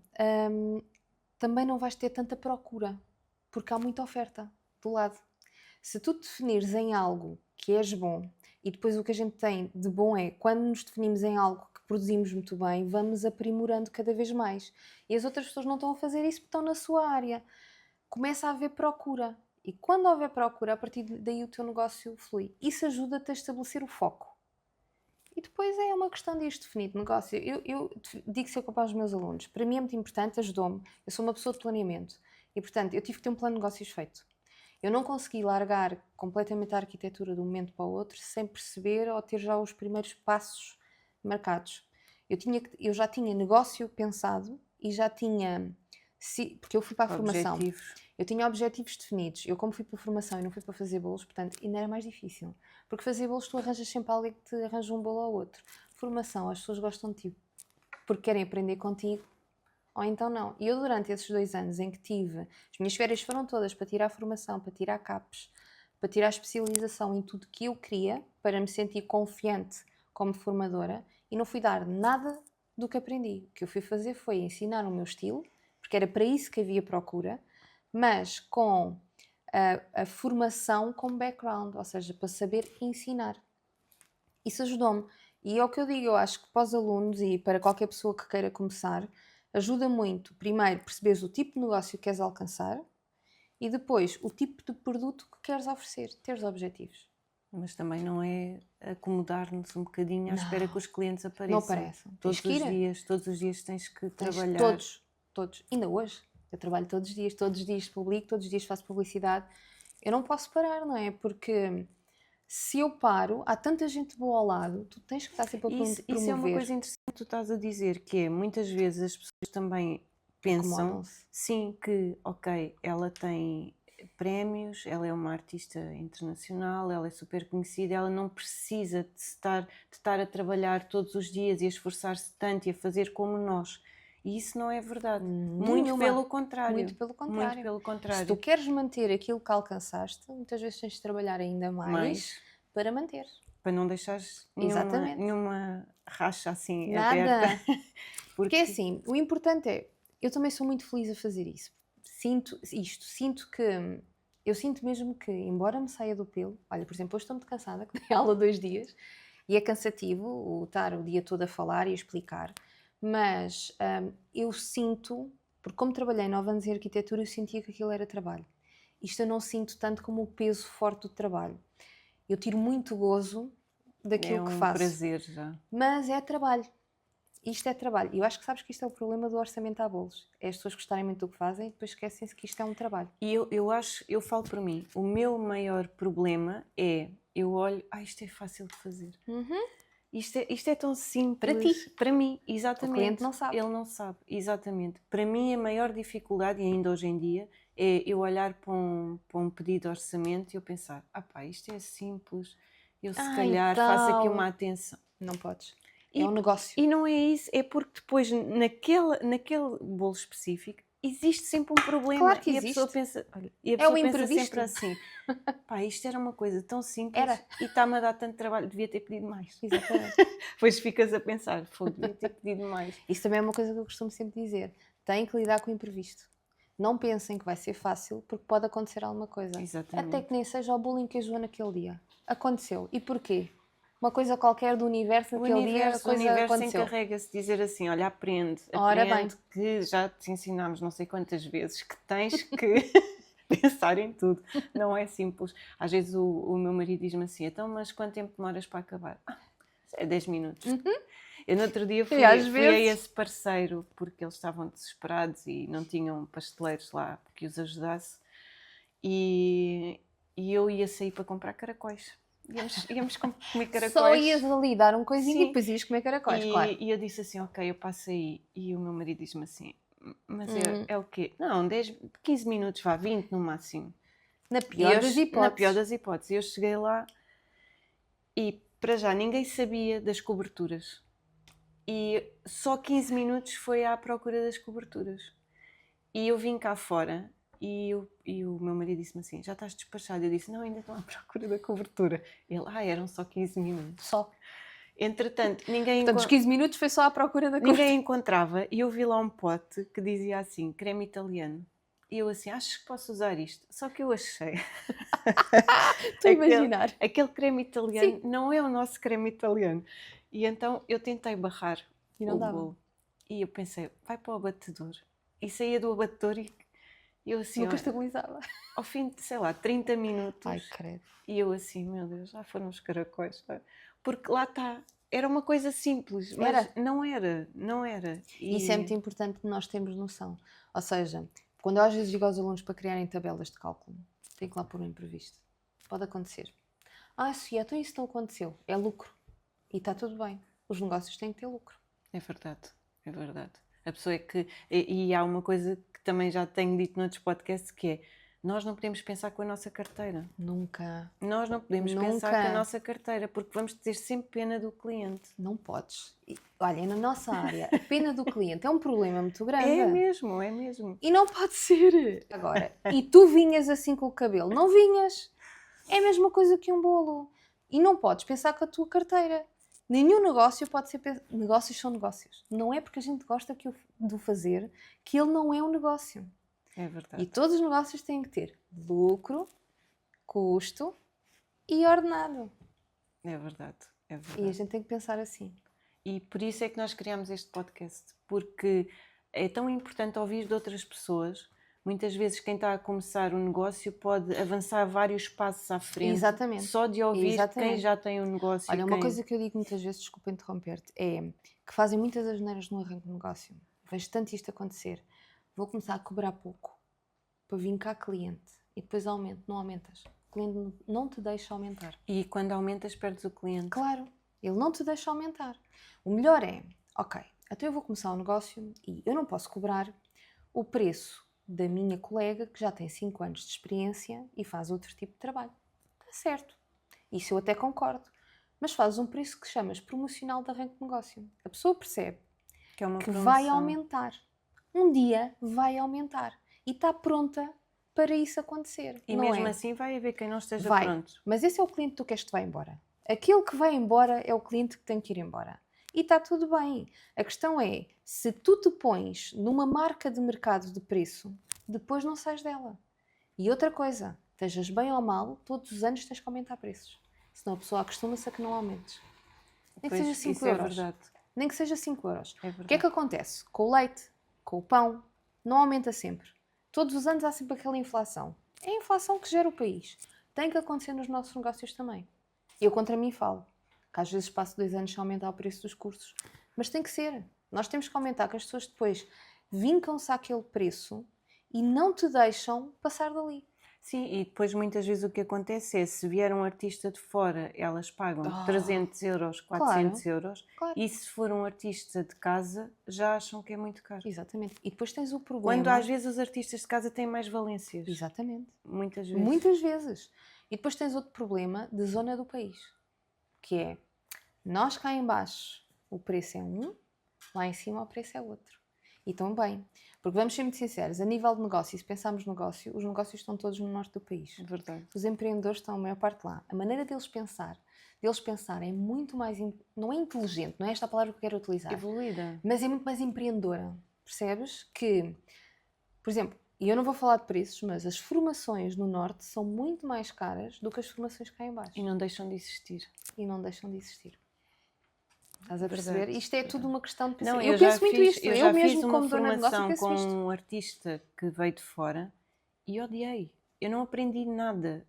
também não vais ter tanta procura, porque há muita oferta do lado. Se tu te definires em algo que és bom, e depois o que a gente tem de bom é, quando nos definimos em algo que produzimos muito bem, vamos aprimorando cada vez mais. E as outras pessoas não estão a fazer isso porque estão na sua área. Começa a haver procura. E quando houver procura, a partir daí o teu negócio flui. Isso ajuda-te a estabelecer o foco. E depois é uma questão de isto definido, negócio. Eu digo sempre aos meus alunos, para mim é muito importante, ajudou-me. Eu sou uma pessoa de planeamento e, portanto, eu tive que ter um plano de negócios feito. Eu não consegui largar completamente a arquitetura de um momento para o outro sem perceber ou ter já os primeiros passos marcados. Eu já tinha negócio pensado e já tinha... Porque eu fui para a formação. Eu tinha objetivos definidos. Eu, como fui para a formação e não fui para fazer bolos, portanto, ainda era mais difícil. Porque fazer bolos, tu arranjas sempre alguém que te arranja um bolo ao outro. Formação, as pessoas gostam de ti porque querem aprender contigo, ou então não. E eu, durante esses 2 anos em que tive, as minhas férias foram todas para tirar a formação, para tirar CAPES, para tirar a especialização em tudo que eu queria, para me sentir confiante como formadora, e não fui dar nada do que aprendi. O que eu fui fazer foi ensinar o meu estilo, porque era para isso que havia procura, mas com a formação como background, ou seja, para saber ensinar. Isso ajudou-me. E é o que eu digo, eu acho que para os alunos e para qualquer pessoa que queira começar, ajuda muito, primeiro, perceberes o tipo de negócio que queres alcançar e depois o tipo de produto que queres oferecer, teres objetivos. Mas também não é acomodar-nos um bocadinho à espera que os clientes apareçam. Não aparecem. Todos os dias tens que trabalhar. Todos. Ainda hoje. Eu trabalho todos os dias publico, todos os dias faço publicidade. Eu não posso parar, não é? Porque se eu paro, há tanta gente boa ao lado, tu tens que estar sempre a promover. Isso é uma coisa interessante que tu estás a dizer, que é, muitas vezes as pessoas também pensam, sim, que, ok, ela tem prémios, ela é uma artista internacional, ela é super conhecida, ela não precisa de estar a trabalhar todos os dias e a esforçar-se tanto e a fazer como nós. E isso não é verdade. Muito pelo contrário. Muito pelo contrário. Se tu queres manter aquilo que alcançaste, muitas vezes tens de trabalhar ainda mais para manter. Para não deixares nenhuma racha assim aberta. Porque é assim, o importante é, eu também sou muito feliz a fazer isso. Eu sinto mesmo que, embora me saia do pelo, olha, por exemplo, hoje estou muito cansada, que dei aula 2 dias, e é cansativo estar o dia todo a falar e a explicar, mas eu sinto, porque como trabalhei 9 anos em arquitetura, eu sentia que aquilo era trabalho. Isto eu não sinto tanto como o peso forte do trabalho. Eu tiro muito gozo daquilo que faço. É um prazer já. Mas é trabalho. Isto é trabalho. E eu acho que sabes que isto é o problema do orçamento a bolos. É as pessoas gostarem muito do que fazem e depois esquecem-se que isto é um trabalho. E eu falo por mim, o meu maior problema é, eu olho, isto é fácil de fazer. Isto é tão simples. Para ti. Para mim, exatamente. O cliente não sabe. Ele não sabe, exatamente. Para mim, a maior dificuldade, e ainda hoje em dia, é eu olhar para um pedido de orçamento e eu pensar, isto é simples, eu se calhar faço aqui uma atenção. Não podes. É um negócio. E não é isso, é porque depois, naquele bolo específico, existe sempre um problema. Claro que existe. A pessoa pensa, sempre assim, isto era uma coisa tão simples e está-me a dar tanto trabalho, devia ter pedido mais. Exatamente. Depois ficas a pensar, devia ter pedido mais. Isso também é uma coisa que eu costumo sempre dizer. Têm que lidar com o imprevisto. Não pensem que vai ser fácil, porque pode acontecer alguma coisa. Exatamente. Até que nem seja o bullying que ajudou naquele dia. Aconteceu. E porquê? Uma coisa qualquer do universo naquele dia, a coisa aconteceu. O universo encarrega-se de dizer assim, olha, aprende que já te ensinámos não sei quantas vezes que tens que pensar em tudo. Não é simples. Às vezes o meu marido diz-me assim, então, mas quanto tempo demoras para acabar? É 10 minutos. Eu no outro dia fui a esse parceiro porque eles estavam desesperados e não tinham pasteleiros lá que os ajudasse e eu ia sair para comprar caracóis. Íamos comer caracóis. Só ias ali dar um coisinho e depois ias comer caracóis, claro. E eu disse assim, ok, eu passo aí. E o meu marido diz-me assim, mas é o quê? Não, 15 minutos, 20 no máximo. Na pior das hipóteses. Eu cheguei lá e, para já, ninguém sabia das coberturas. E só 15 minutos foi à procura das coberturas. E eu vim cá fora e o meu marido disse-me assim, já estás despachado? Eu disse, não, ainda estou à procura da cobertura. Ele, eram só 15 minutos. Só. Entretanto, Portanto, os 15 minutos foi só à procura da cobertura. ninguém encontrava e eu vi lá um pote que dizia assim, creme italiano. E eu assim, acho que posso usar isto. Só que eu achei... Estou a imaginar. Aquele creme italiano Sim. não é o nosso creme italiano. E então eu tentei barrar E não o dava. bolo. E eu pensei, vai para o abatedor. E saía do abatedor e eu assim, Nunca estabilizava. ao fim de, sei lá, 30 minutos. Ai, credo. E eu assim, meu Deus, já foram os caracóis. Porque lá está, era uma coisa simples, mas Era. não era. E Isso é muito importante que nós temos noção. Ou seja, quando eu às vezes digo aos alunos para criarem tabelas de cálculo, tem que lá pôr um imprevisto. Pode acontecer. Sofia, então isso não aconteceu. É lucro. E está tudo bem. Os negócios têm que ter lucro. É verdade. A pessoa é que... E há uma coisa que também já tenho dito noutros podcasts, que é, nós não podemos pensar com a nossa carteira. Nunca. Nós não podemos pensar com a nossa carteira, porque vamos ter sempre pena do cliente. Não podes. Olha, na nossa área, a pena do cliente é um problema muito grande. É mesmo. E não pode ser. Agora, e tu vinhas assim com o cabelo? Não vinhas. É a mesma coisa que um bolo. E não podes pensar com a tua carteira. Nenhum negócio pode ser... Negócios são negócios. Não é porque a gente gosta de o fazer que ele não é um negócio. É verdade. E todos os negócios têm que ter lucro, custo e ordenado. É verdade. E a gente tem que pensar assim. E por isso é que nós criamos este podcast. Porque é tão importante ouvir de outras pessoas. Muitas vezes quem está a começar um negócio pode avançar vários passos à frente. Exatamente. Só de ouvir quem já tem um negócio. Olha, uma coisa que eu digo muitas vezes, desculpa interromper-te, é que fazem muitas asneiras no arranque do negócio. Vejo tanto isto acontecer. Vou começar a cobrar pouco para vir cá cliente e depois aumento. Não aumentas. O cliente não te deixa aumentar. E quando aumentas, perdes o cliente. Claro, ele não te deixa aumentar. O melhor é, ok, então eu vou começar um negócio e eu não posso cobrar o preço da minha colega que já tem 5 anos de experiência e faz outro tipo de trabalho. Está certo. Isso eu até concordo. Mas faz um preço que chamas promocional de arranque de negócio. A pessoa percebe que é uma que vai aumentar. Um dia vai aumentar. E está pronta para isso acontecer. E não mesmo é? assim vai haver quem não esteja Vai. pronto. Mas esse é o cliente que tu queres que vai embora. Aquele que vai embora é o cliente que tem que ir embora. E está tudo bem. A questão é, se tu te pões numa marca de mercado de preço, depois não sais dela. E outra coisa, estejas bem ou mal, todos os anos tens que aumentar preços. Senão a pessoa acostuma-se a que não aumentes. Nem que seja 5 euros. É verdade. Nem que seja 5 euros. É O que é que acontece? Com o leite, com o pão, não aumenta sempre. Todos os anos há sempre aquela inflação. É a inflação que gera o país. Tem que acontecer nos nossos negócios também. Eu contra mim falo. Que às vezes passo 2 anos sem aumentar o preço dos cursos. Mas tem que ser. Nós temos que aumentar, que as pessoas depois vincam-se àquele preço e não te deixam passar dali. Sim, e depois muitas vezes o que acontece é, se vier um artista de fora, elas pagam 300 euros, 400 euros, Claro. e se for um artista de casa, já acham que é muito caro. Exatamente. E depois tens o problema... Quando às vezes os artistas de casa têm mais valências. Exatamente. Muitas vezes. Muitas vezes. E depois tens outro problema de zona do país, que é, nós cá em baixo o preço é um, lá em cima o preço é outro. E tão bem. Porque vamos ser muito sinceros, a nível de negócio, se pensarmos no negócio, os negócios estão todos no norte do país. É verdade. Os empreendedores estão a maior parte lá. A maneira deles pensar é muito mais, não é inteligente, não é esta a palavra que eu quero utilizar. Evoluída. Mas é muito mais empreendedora. Percebes? Que, por exemplo, e eu não vou falar de preços, mas as formações no norte são muito mais caras do que as formações cá em baixo. E não deixam de existir. Estás a perceber? Verdade. Isto é tudo uma questão de pensar. Não, eu penso muito isto. Eu Eu já mesmo fiz uma como dona de negócio formação penso com isto. um artista que veio de fora e odiei. Eu não aprendi nada.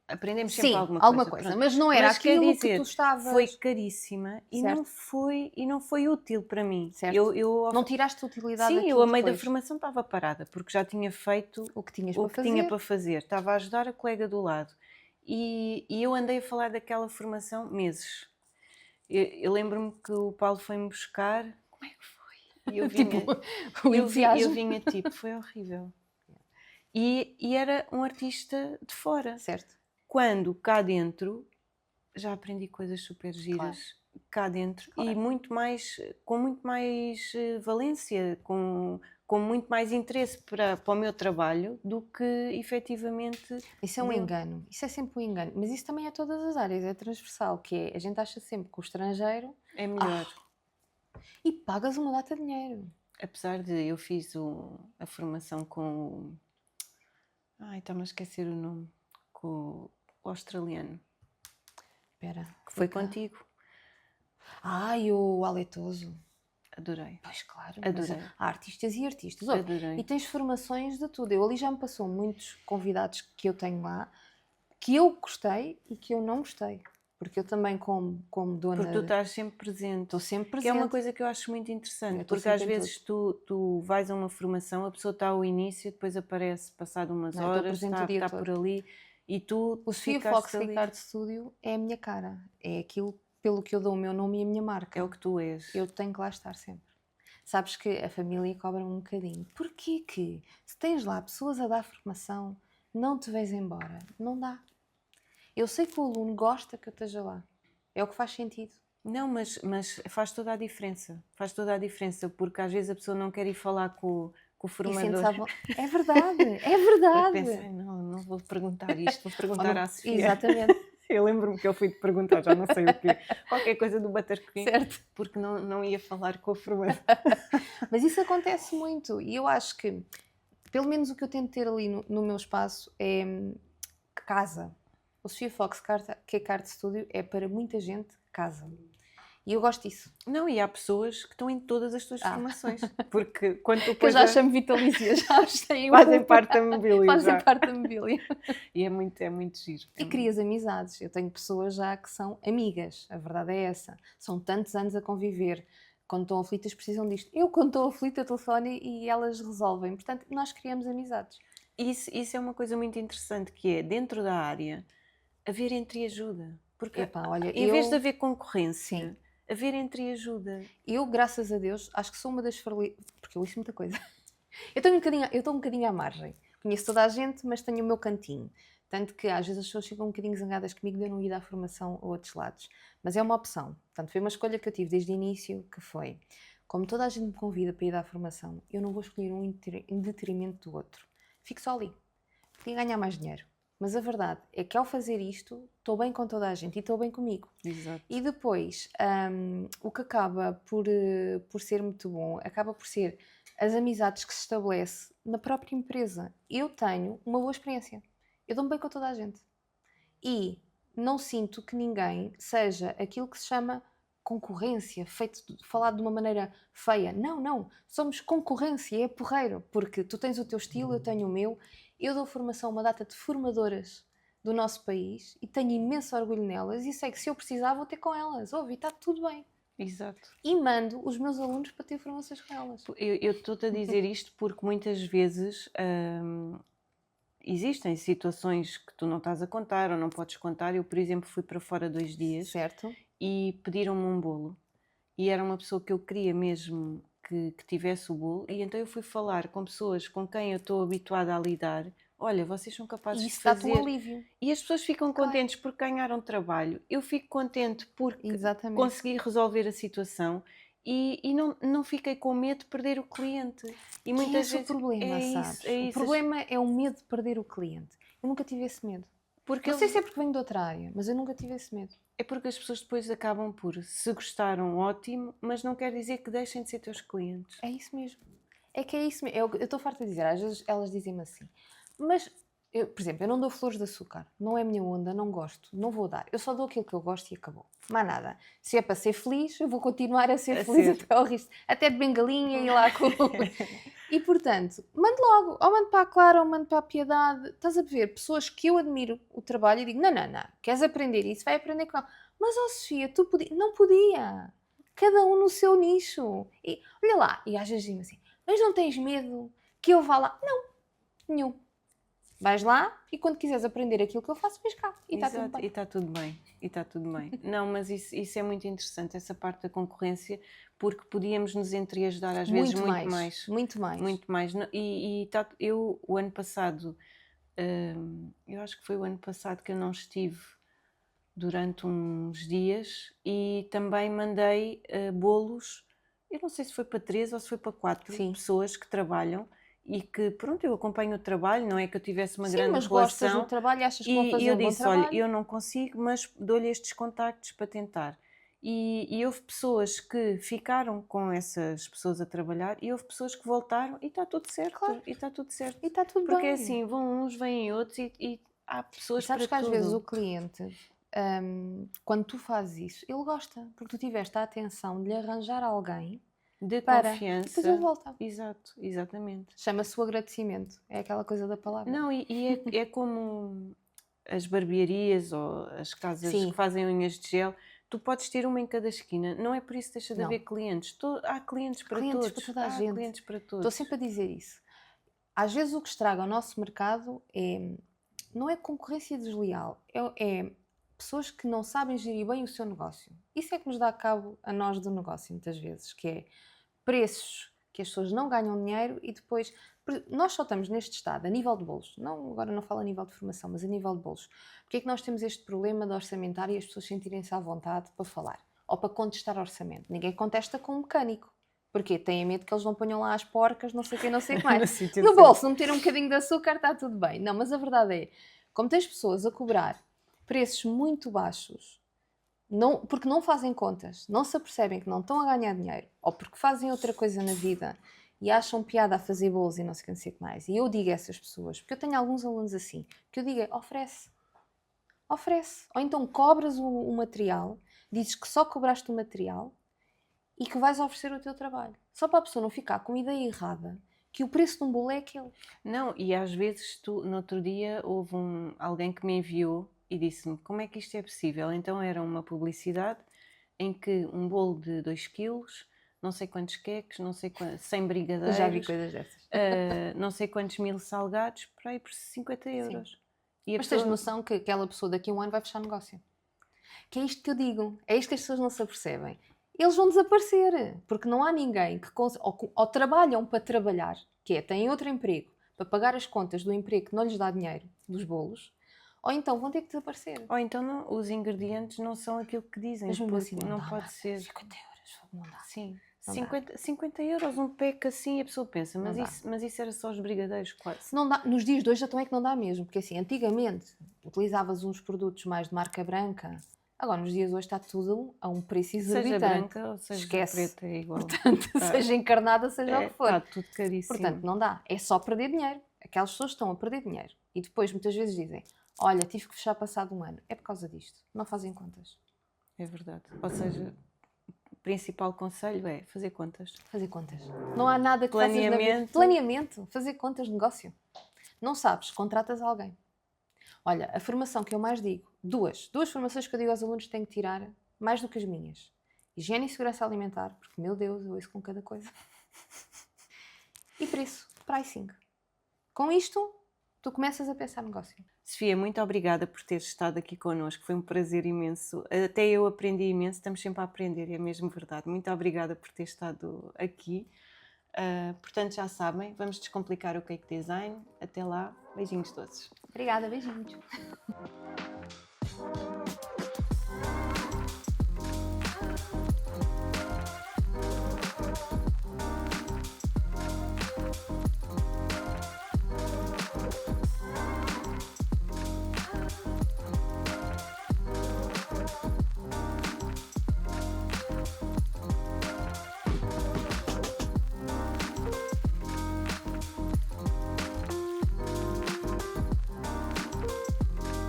Aprendemos sempre Sim, alguma coisa. Pronto. Mas não era Mas, quer aquilo dizer, que tu estavas... Foi caríssima e não foi útil para mim. Certo. Não tiraste utilidade Sim, daquilo eu a meio da depois. formação estava parada, porque já tinha feito o que tinha para fazer. Estava a ajudar a colega do lado. E eu andei a falar daquela formação meses. Eu lembro-me que o Paulo foi-me buscar. Como é que foi? E eu vinha, eu vinha tipo, foi horrível. E era um artista de fora. Certo. Quando cá dentro já aprendi coisas super giras. Claro. cá dentro Claro. e muito mais, com muito mais valência, com muito mais interesse para o meu trabalho do que efetivamente Isso é um deu. engano, isso é sempre um engano, mas isso também é todas as áreas, é transversal, que é, a gente acha sempre que o estrangeiro É melhor. e pagas uma data de dinheiro. Apesar de eu fiz a formação com o... Ai, está-me a esquecer o nome. Com o australiano. Espera. Que foi fica- contigo. Ai, o Aletoso. Adorei. Pois claro, mas Adorei. há artistas e artistas. Olha, Adorei. e tens formações de tudo. Eu ali já me passou muitos convidados que eu tenho lá, que eu gostei e que eu não gostei. Porque eu também, como dona... Porque tu estás sempre presente. Estou sempre Que é presente. uma coisa que eu acho muito interessante. Eu estou Porque às sempre em vezes tu vais a uma formação, a pessoa está ao início, depois aparece passado umas Não, eu estou horas, presente o dia está todo. por ali e tu O Sofia ficaste Fox ali. Ricardo Studio é a minha cara. É aquilo pelo que eu dou o meu nome e a minha marca. É o que tu és. Eu tenho que lá estar sempre. Sabes que a família cobra um bocadinho. Porquê que, se tens lá pessoas a dar formação, não te vais embora? Não dá. Eu sei que o aluno gosta que eu esteja lá. É o que faz sentido. Não, mas faz toda a diferença. Faz toda a diferença, porque às vezes a pessoa não quer ir falar com o E formador. sente-se É verdade, é Eu verdade. pensei, não vou perguntar isto, vou perguntar à Sofia. Exatamente. Eu lembro-me que eu fui te perguntar, já não sei o quê, qualquer coisa do Buttercream, Certo. porque não ia falar com a formadora. Mas isso acontece muito e eu acho que, pelo menos o que eu tento ter ali no meu espaço é casa. O Sofia Fox Card Studio é para muita gente casa. E eu gosto disso. Não, e há pessoas que estão em todas as tuas Ah. formações, porque quando tu Que eu pões já chamo Vitalícia, já os tenho. fazem parte da mobília Fazem já. parte da mobília. E é muito giro. E crias amizades. Eu tenho pessoas já que são amigas, a verdade é essa. São tantos anos a conviver. Quando estão aflitas precisam disto. Eu, quando estou aflita, telefone e elas resolvem. Portanto, nós criamos amizades. Isso é uma coisa muito interessante, que é, dentro da área, haver entreajuda. Porque Epá, olha, em vez de haver concorrência, Sim. haver entreajuda. Eu, graças a Deus, acho que sou uma das porque eu ouço muita coisa. Eu estou um bocadinho à margem. Conheço toda a gente, mas tenho o meu cantinho. Tanto que às vezes as pessoas ficam um bocadinho zangadas comigo de eu não ir à formação a outros lados. Mas é uma opção. Portanto, foi uma escolha que eu tive desde o início, que foi, como toda a gente me convida para ir à formação, eu não vou escolher um em detrimento do outro. Fico só ali. Podia ganhar mais dinheiro. Mas a verdade é que ao fazer isto, estou bem com toda a gente e estou bem comigo. Exato. E depois, o que acaba por ser muito bom, acaba por ser as amizades que se estabelece na própria empresa. Eu tenho uma boa experiência. Eu dou-me bem com toda a gente. E não sinto que ninguém seja aquilo que se chama concorrência, falado de uma maneira feia. Não. Somos concorrência, é porreiro. Porque tu tens o teu estilo, eu tenho o meu. Eu dou formação a uma data de formadoras do nosso país e tenho imenso orgulho nelas e sei que se eu precisar vou ter com elas. Ouve, está tudo bem. Exato. E mando os meus alunos para ter formações com elas. Eu estou-te a dizer isto porque muitas vezes existem situações que tu não estás a contar ou não podes contar. Eu, por exemplo, fui para fora 2 dias Certo. e pediram-me um bolo. E era uma pessoa que eu queria mesmo que tivesse o bolo. E então eu fui falar com pessoas com quem eu estou habituada a lidar. Olha, vocês são capazes E de isso dá-te fazer. um alívio. E as pessoas ficam Claro. contentes porque ganharam trabalho. Eu fico contente porque Exatamente. consegui resolver a situação e não fiquei com medo de perder o cliente. E muitas Que é esse vezes o problema, sabes? O problema é o medo de perder o cliente. Eu nunca tive esse medo. Porque Não sei se é porque venho de outra área, mas eu nunca tive esse medo. é porque as pessoas depois acabam por, se gostaram, ótimo, mas não quer dizer que deixem de ser teus clientes. É isso mesmo. É que é isso mesmo. Eu estou farta de dizer. Às vezes elas dizem-me assim. Mas, por exemplo, eu não dou flores de açúcar. Não é a minha onda, não gosto. Não vou dar. Eu só dou aquilo que eu gosto e acabou. Mais nada. Se é para ser feliz, eu vou continuar a ser feliz até ao risco. Até de bengalinha e lá com... E, portanto, mando logo. Ou mando para a Clara, ou mando para a Piedade. Estás a ver? Pessoas que eu admiro o trabalho e digo, não. Queres aprender isso? Vai aprender com ela. Mas, Sofia, tu não podia. Cada um no seu nicho. E, olha lá. E às vezes digo assim, mas não tens medo que eu vá lá? Não. Nenhum. Vais lá e quando quiseres aprender aquilo que eu faço, vais cá. E está tudo bem. E está tudo bem. E está tudo bem. Não, mas isso é muito interessante, essa parte da concorrência, porque podíamos nos entreajudar às vezes muito mais. Muito mais. Muito mais. Eu, o ano passado, eu acho que foi o ano passado que eu não estive durante uns dias e também mandei bolos. Eu não sei se foi para 3 ou se foi para 4 Sim. pessoas que trabalham e que, pronto, eu acompanho o trabalho, não é que eu tivesse uma Sim, grande mas gostas do relação. trabalho e achas que vão E fazer eu um bom disse, olha, trabalho? eu não consigo, mas dou-lhe estes contactos para tentar. E houve pessoas que ficaram com essas pessoas a trabalhar e houve pessoas que voltaram e está tudo certo. Claro. E está tudo certo. E está tudo Porque bem. é assim, vão uns, vêm outros e há E pessoas sabes para que às vezes o tudo. cliente, quando tu fazes isso, ele gosta, porque tu tiveste a atenção de lhe arranjar alguém De para... E depois ele confiança. volta. Exato, exatamente. Chama-se o agradecimento. É aquela coisa da palavra. Não, é como as barbearias ou as casas Sim. que fazem unhas de gel, tu podes ter uma em cada esquina, não é por isso que deixa de Não. haver clientes. Há clientes para Clientes todos. para toda a Há gente. clientes para Estou todos. sempre a dizer isso. Às vezes o que estraga o nosso mercado não é concorrência desleal, é pessoas que não sabem gerir bem o seu negócio. Isso é que nos dá cabo a nós do negócio, muitas vezes, que é preços que as pessoas não ganham dinheiro e depois... Nós só estamos neste estado, a nível de bolos, agora não falo a nível de formação, mas a nível de bolos. Porque é que nós temos este problema de orçamentar e as pessoas sentirem-se à vontade para falar? Ou para contestar orçamento? Ninguém contesta com um mecânico. Porquê? Têm medo que eles não ponham lá as porcas, não sei o que, não sei o que mais. No bolso, não meter um bocadinho de açúcar, está tudo bem. Não, mas a verdade é, como tens pessoas a cobrar preços muito baixos, porque não fazem contas, não se apercebem que não estão a ganhar dinheiro, ou porque fazem outra coisa na vida e acham piada a fazer bolos e não sei o que, não sei o que mais. E eu digo a essas pessoas, porque eu tenho alguns alunos assim, que eu digo é, oferece. Oferece. Ou então cobras o material, dizes que só cobraste o material e que vais oferecer o teu trabalho. Só para a pessoa não ficar com a ideia errada que o preço de um bolo é aquele. Não, e às vezes no outro dia houve alguém que me enviou e disse-me como é que isto é possível. Então era uma publicidade em que um bolo de 2 quilos, não sei quantos queques, não sei quantos, 100 brigadeiros, Já vi coisas dessas. não sei quantos mil salgados, para aí por 50 euros. E a Mas tens pessoa... noção que aquela pessoa daqui a um ano vai fechar negócio. Que é isto que eu digo. É isto que as pessoas não se apercebem. Eles vão desaparecer. Porque não há ninguém que... Ou trabalham para trabalhar, que é, têm outro emprego, para pagar as contas do emprego que não lhes dá dinheiro, dos bolos, ou então vão ter que desaparecer. Ou então os ingredientes não são aquilo que dizem. Mas mesmo assim não dá, pode ser. 50 euros, não dá. Sim. Não 50 euros, um pack assim, a pessoa pensa, Não mas isso era só os brigadeiros, quase. Não dá. Nos dias de hoje já também é que não dá mesmo, porque assim, antigamente utilizavas uns produtos mais de marca branca, agora nos dias de hoje está tudo a um preço exorbitante. Seja branca ou seja Esquece. preta, é igual. Portanto, seja encarnada, seja o que for. Está tudo caríssimo. Portanto, não dá. É só perder dinheiro. Aquelas pessoas estão a perder dinheiro. E depois muitas vezes dizem, olha, tive que fechar passado um ano. É por causa disto. Não fazem contas. É verdade. Ou seja, o principal conselho é fazer contas. Fazer contas. Não há nada que Planeamento. faças na vida. Planeamento. Fazer contas de negócio. Não sabes, contratas alguém. Olha, a formação que eu mais digo, duas formações que eu digo aos alunos que têm que tirar, mais do que as minhas. Higiene e segurança alimentar, porque, meu Deus, eu ouço com cada coisa. E preço, pricing. Com isto, tu começas a pensar negócio. Sofia, muito obrigada por teres estado aqui connosco, foi um prazer imenso. Até eu aprendi imenso, estamos sempre a aprender, é mesmo verdade. Muito obrigada por teres estado aqui. Portanto, já sabem, vamos descomplicar o cake design. Até lá, beijinhos todos. Obrigada, beijinhos.